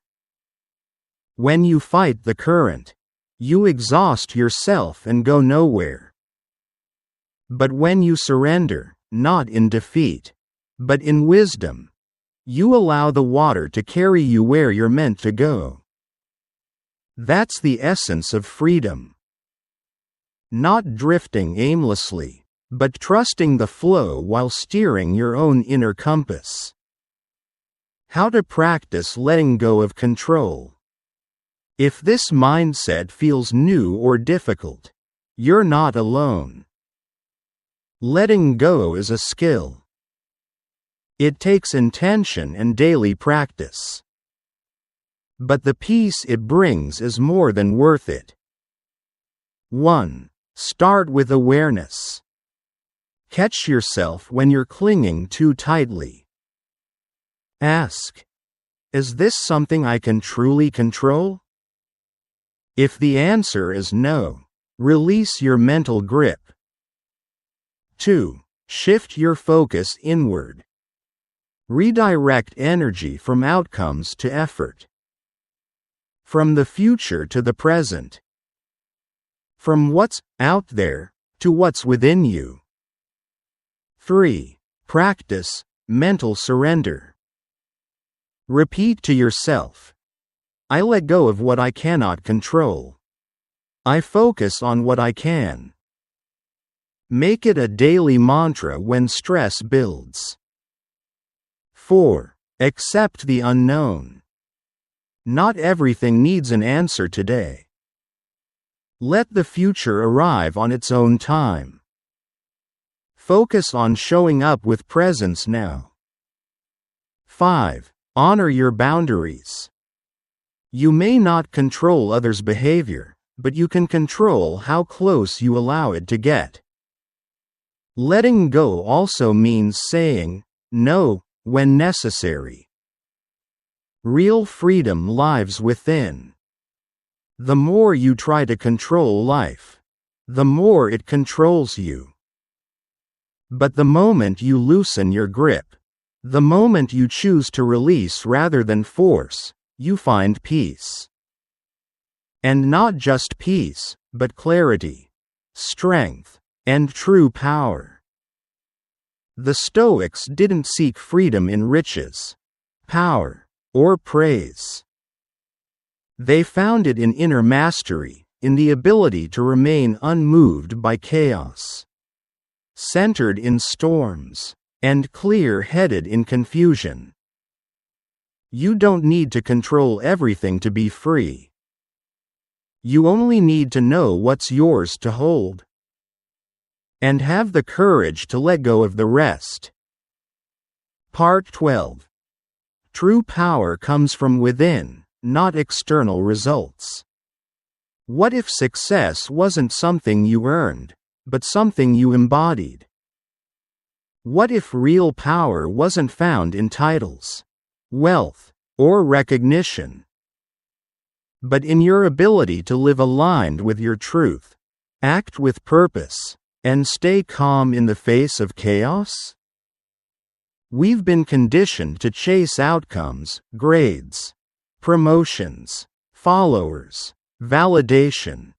Speaker 1: When you fight the current, you exhaust yourself and go nowhere. But when you surrender, not in defeat, but in wisdom, you allow the water to carry you where you're meant to go. That's the essence of freedom. Not drifting aimlessly, but trusting the flow while steering your own inner compass. How to practice letting go of control. If this mindset feels new or difficult, you're not alone. Letting go is a skill. It takes intention and daily practice. But the peace it brings is more than worth it. 1. Start with awareness. Catch yourself when you're clinging too tightly. Ask, is this something I can truly control? If the answer is no, release your mental grip. 2. Shift your focus inward. Redirect energy from outcomes to effort. From the future to the present. From what's out there to what's within you. 3. Practice mental surrender. Repeat to yourself, I let go of what I cannot control. I focus on what I can. Make it a daily mantra when stress builds. 4. Accept the unknown. Not everything needs an answer today. Let the future arrive on its own time. Focus on showing up with presence now. 5. Honor your boundaries. You may not control others' behavior, but you can control how close you allow it to get. Letting go also means saying no when necessary. Real freedom lives within. The more you try to control life, the more it controls you. But the moment you loosen your grip, the moment you choose to release rather than force, you find peace. And not just peace, but clarity, strength, and true power. The Stoics didn't seek freedom in riches, power, or praise. They found it in inner mastery, in the ability to remain unmoved by chaos, centered in storms, and clear-headed in confusion. You don't need to control everything to be free. You only need to know what's yours to hold. And have the courage to let go of the rest. Part 12. True power comes from within, not external results. What if success wasn't something you earned, but something you embodied? What if real power wasn't found in titles, wealth, or recognition, but in your ability to live aligned with your truth, act with purpose, and stay calm in the face of chaos? We've been conditioned to chase outcomes, grades, promotions, followers, validation.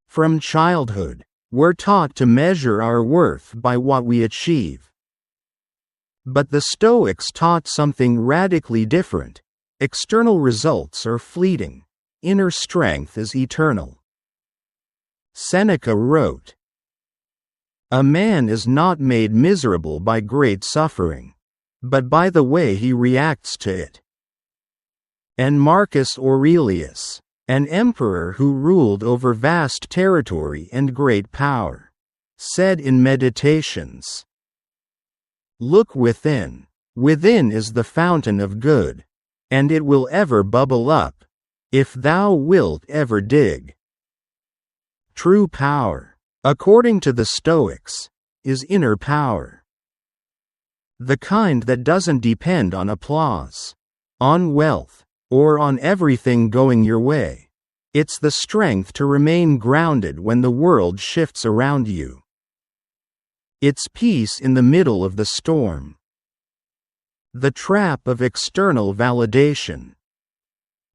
Speaker 1: From childhood, we're taught to measure our worth by what we achieve. But the Stoics taught something radically different. External results are fleeting. Inner strength is eternal. Seneca wrote, "A man is not made miserable by great suffering, but by the way he reacts to it." And Marcus Aurelius, an emperor who ruled over vast territory and great power, said in Meditations, "Look within. Within is the fountain of good, and it will ever bubble up, if thou wilt ever dig." True power, according to the Stoics, is inner power. The kind that doesn't depend on applause, on wealth, or on everything going your way. It's the strength to remain grounded when the world shifts around you. It's peace in the middle of the storm. The trap of external validation.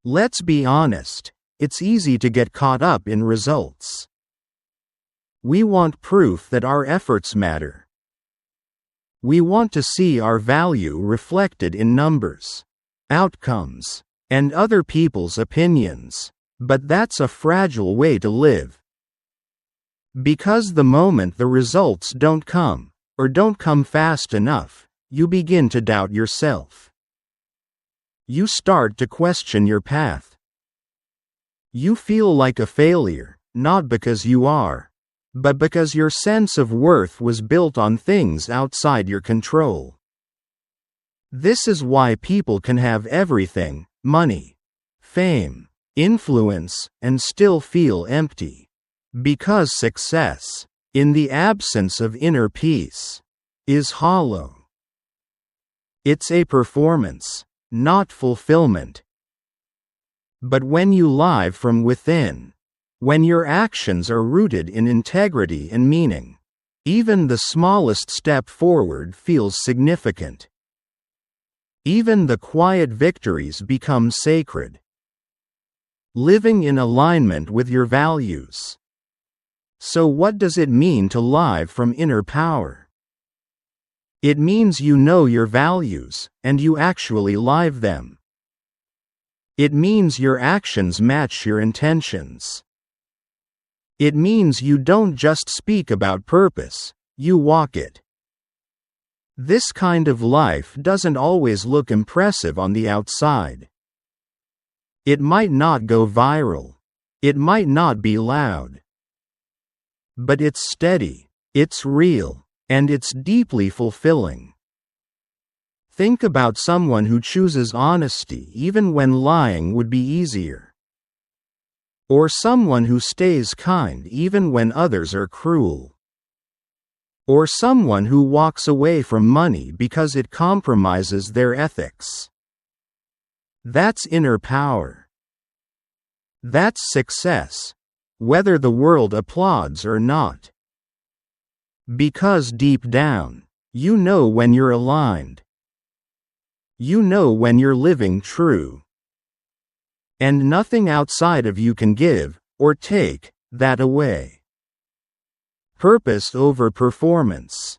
Speaker 1: Let's be honest, it's easy to get caught up in results. We want proof that our efforts matter. We want to see our value reflected in numbers, outcomes, and other people's opinions, but that's a fragile way to live. Because the moment the results don't come, or don't come fast enough, you begin to doubt yourself. You start to question your path. You feel like a failure, not because you are, but because your sense of worth was built on things outside your control. This is why people can have everything, money, fame, influence, and still feel empty. Because success, in the absence of inner peace, is hollow. It's a performance, not fulfillment. But when you live from within, when your actions are rooted in integrity and meaning, even the smallest step forward feels significant. Even the quiet victories become sacred. Living in alignment with your values. So what does it mean to live from inner power? It means you know your values, and you actually live them. It means your actions match your intentions. It means you don't just speak about purpose, you walk it. This kind of life doesn't always look impressive on the outside. It might not go viral. It might not be loud. But it's steady, it's real, and it's deeply fulfilling. Think about someone who chooses honesty even when lying would be easier. Or someone who stays kind even when others are cruel. Or someone who walks away from money because it compromises their ethics. That's inner power. That's success, whether the world applauds or not. Because deep down, you know when you're aligned. You know when you're living true. And nothing outside of you can give, or take, that away. Purpose over performance.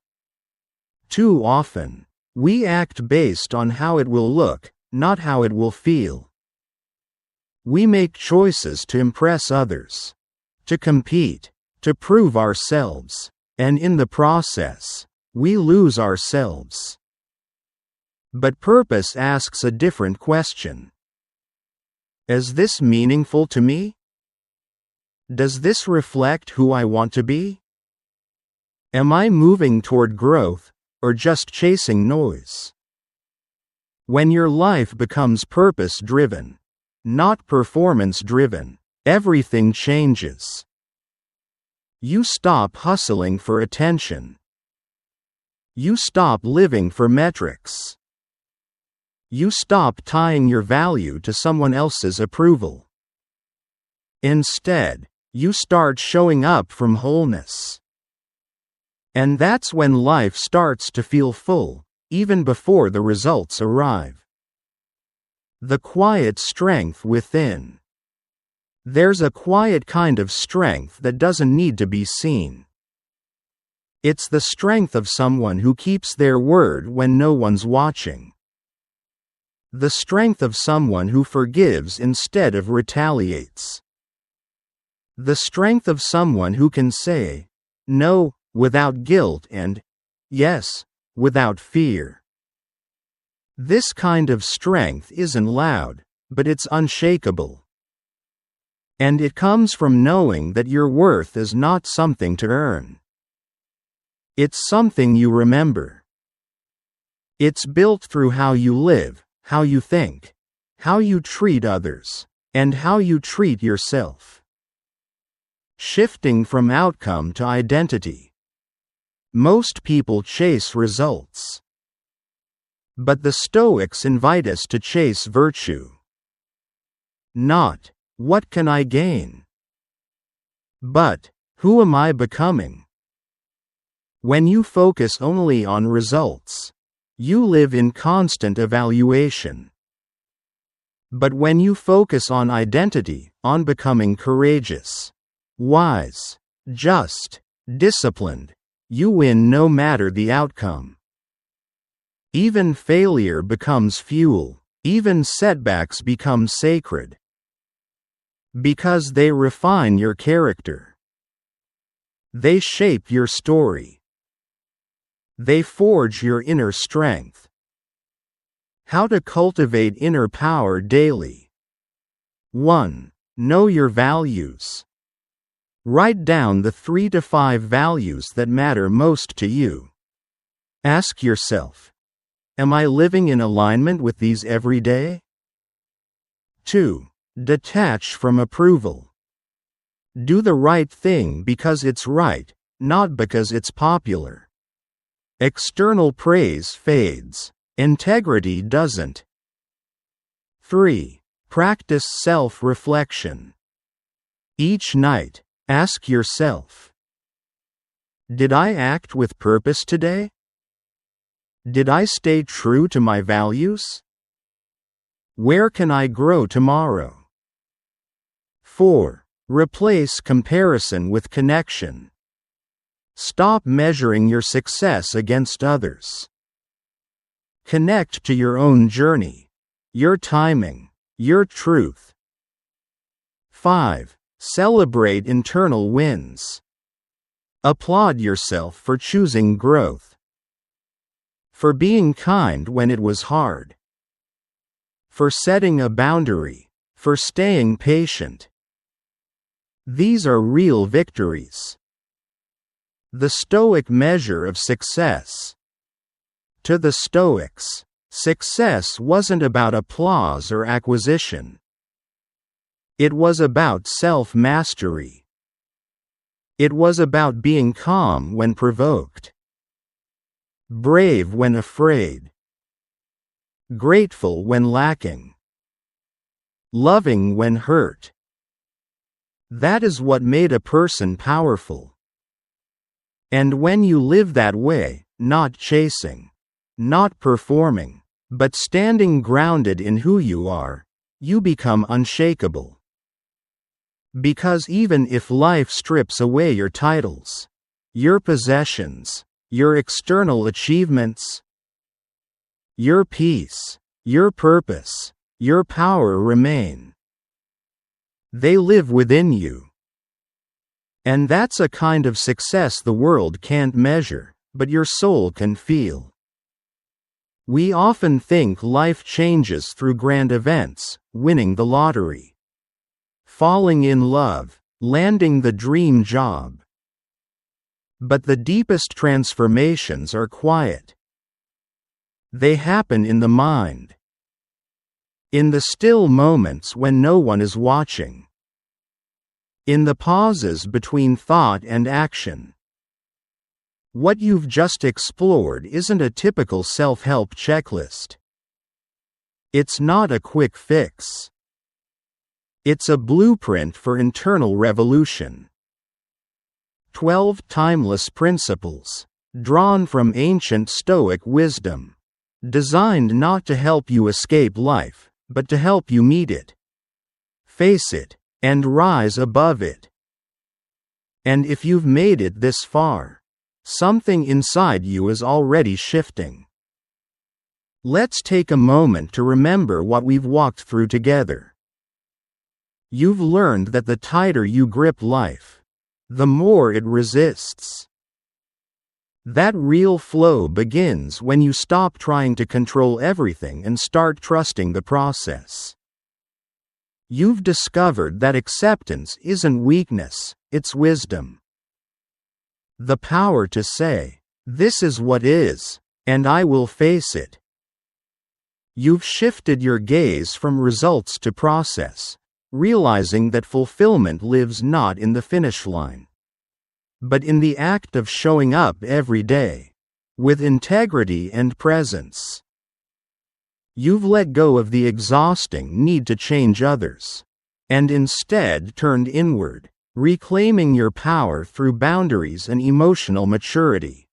Speaker 1: Too often, we act based on how it will look, not how it will feel. We make choices to impress others, to compete, to prove ourselves, and in the process, we lose ourselves. But purpose asks a different question. Is this meaningful to me? Does this reflect who I want to be? Am I moving toward growth, or just chasing noise? When your life becomes purpose-driven, not performance-driven, everything changes. You stop hustling for attention. You stop living for metrics. You stop tying your value to someone else's approval. Instead, you start showing up from wholeness. And that's when life starts to feel full, even before the results arrive. The quiet strength within. There's a quiet kind of strength that doesn't need to be seen. It's the strength of someone who keeps their word when no one's watching. The strength of someone who forgives instead of retaliates. The strength of someone who can say, no, without guilt and, yes, without fear. This kind of strength isn't loud, but it's unshakable. And it comes from knowing that your worth is not something to earn. It's something you remember. It's built through how you live, how you think, how you treat others, and how you treat yourself. Shifting from outcome to identity. Most people chase results. But the Stoics invite us to chase virtue. Not, what can I gain? But, who am I becoming? When you focus only on results, you live in constant evaluation. But when you focus on identity, on becoming courageous, wise, just, disciplined, you win no matter the outcome. Even failure becomes fuel, even setbacks become sacred. Because they refine your character. They shape your story. They forge your inner strength. How to cultivate inner power daily. 1. Know your values. Write down the 3 to 5 values that matter most to you. Ask yourself, am I living in alignment with these every day? 2. Detach from approval. Do the right thing because it's right, not because it's popular. External praise fades. Integrity doesn't. 3. Practice self-reflection. Each night, ask yourself, did I act with purpose today? Did I stay true to my values? Where can I grow tomorrow? 4. Replace comparison with connection. Stop measuring your success against others. Connect to your own journey, your timing, your truth. 5. Celebrate internal wins. Applaud yourself for choosing growth. For being kind when it was hard. For setting a boundary. For staying patient. These are real victories. The Stoic measure of success. To the Stoics, success wasn't about applause or acquisition. It was about self-mastery. It was about being calm when provoked, brave when afraid, grateful when lacking, loving when hurt. That is what made a person powerful. And when you live that way, not chasing, not performing, but standing grounded in who you are, you become unshakable. Because even if life strips away your titles, your possessions, your external achievements, your peace, your purpose, your power remain. They live within you. And that's a kind of success the world can't measure, but your soul can feel. We often think life changes through grand events, winning the lottery, falling in love, landing the dream job. But the deepest transformations are quiet. They happen in the mind. In the still moments when no one is watching. In the pauses between thought and action. What you've just explored isn't a typical self-help checklist. It's not a quick fix. It's a blueprint for internal revolution. 12 timeless principles, drawn from ancient Stoic wisdom, designed not to help you escape life, but to help you meet it, face it, and rise above it. And if you've made it this far, something inside you is already shifting. Let's take a moment to remember what we've walked through together. You've learned that the tighter you grip life, the more it resists. That real flow begins when you stop trying to control everything and start trusting the process. You've discovered that acceptance isn't weakness, it's wisdom. The power to say, "This is what is, and I will face it." You've shifted your gaze from results to process, realizing that fulfillment lives not in the finish line, but in the act of showing up every day, with integrity and presence. You've let go of the exhausting need to change others, and instead turned inward, reclaiming your power through boundaries and emotional maturity.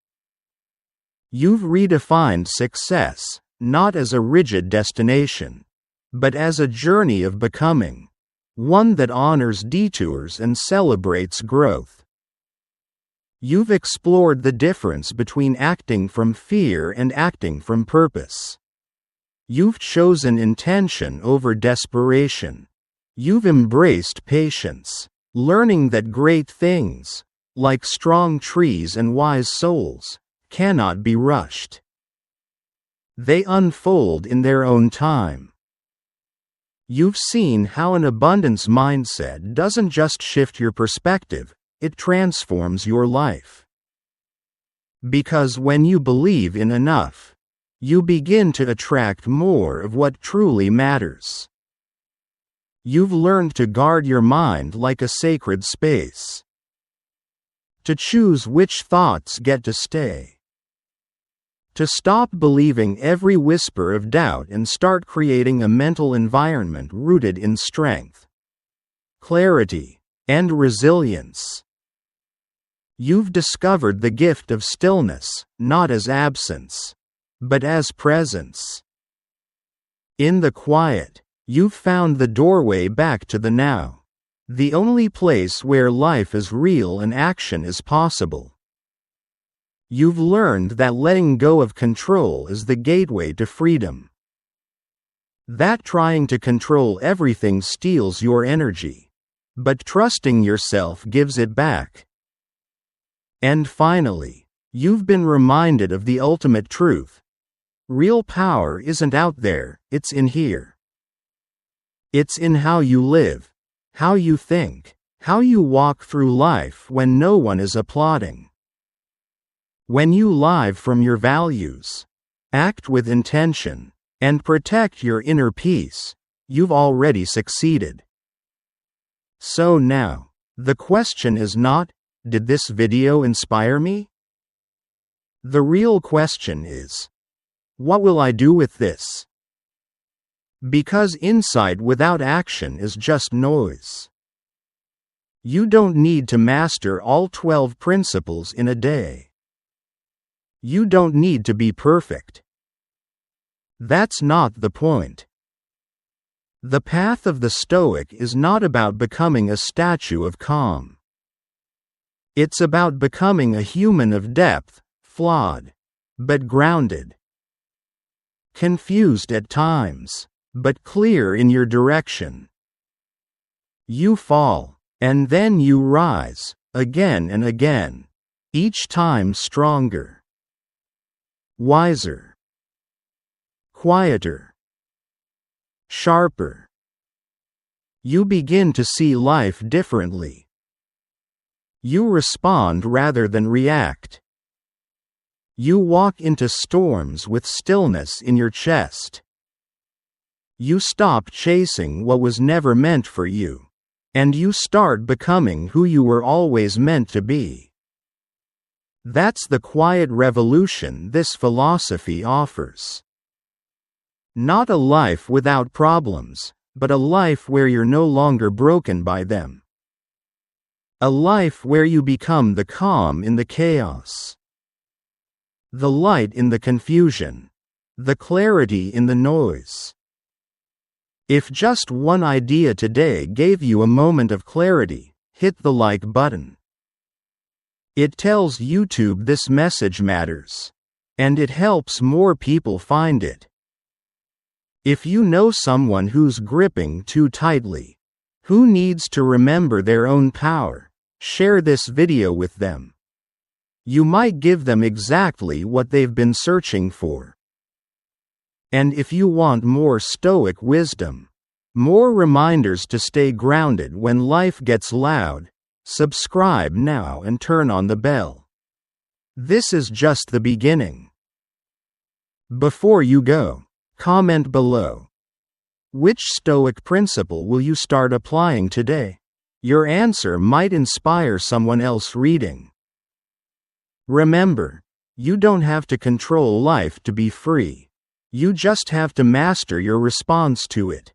Speaker 1: You've redefined success, not as a rigid destination, but as a journey of becoming, one that honors detours and celebrates growth. You've explored the difference between acting from fear and acting from purpose. You've chosen intention over desperation. You've embraced patience, learning that great things, like strong trees and wise souls, cannot be rushed. They unfold in their own time. You've seen how an abundance mindset doesn't just shift your perspective, it transforms your life. Because when you believe in enough, you begin to attract more of what truly matters. You've learned to guard your mind like a sacred space. To choose which thoughts get to stay. To stop believing every whisper of doubt and start creating a mental environment rooted in strength, clarity, and resilience. You've discovered the gift of stillness, not as absence, but as presence. In the quiet, you've found the doorway back to the now, the only place where life is real and action is possible. You've learned that letting go of control is the gateway to freedom. That trying to control everything steals your energy, but trusting yourself gives it back. And finally, you've been reminded of the ultimate truth. Real power isn't out there, it's in here. It's in how you live, how you think, how you walk through life when no one is applauding. When you live from your values, act with intention, and protect your inner peace, you've already succeeded. So now, the question is not, did this video inspire me? The real question is, what will I do with this? Because insight without action is just noise. You don't need to master all 12 principles in a day. You don't need to be perfect. That's not the point. The path of the Stoic is not about becoming a statue of calm. It's about becoming a human of depth, flawed, but grounded. Confused at times, but clear in your direction. You fall, and then you rise, again and again, each time stronger. Wiser, quieter, sharper. You begin to see life differently. You respond rather than react. You walk into storms with stillness in your chest. You stop chasing what was never meant for you, and you start becoming who you were always meant to be. That's the quiet revolution this philosophy offers. Not a life without problems, but a life where you're no longer broken by them. A life where you become the calm in the chaos, the light in the confusion, the clarity in the noise. If just one idea today gave you a moment of clarity, hit the like button. It tells YouTube this message matters, and it helps more people find it. If you know someone who's gripping too tightly, who needs to remember their own power, share this video with them. You might give them exactly what they've been searching for. And if you want more Stoic wisdom, more reminders to stay grounded when life gets loud, subscribe now and turn on the bell. This is just the beginning. Before you go, comment below. Which Stoic principle will you start applying today? Your answer might inspire someone else reading. Remember, you don't have to control life to be free. You just have to master your response to it.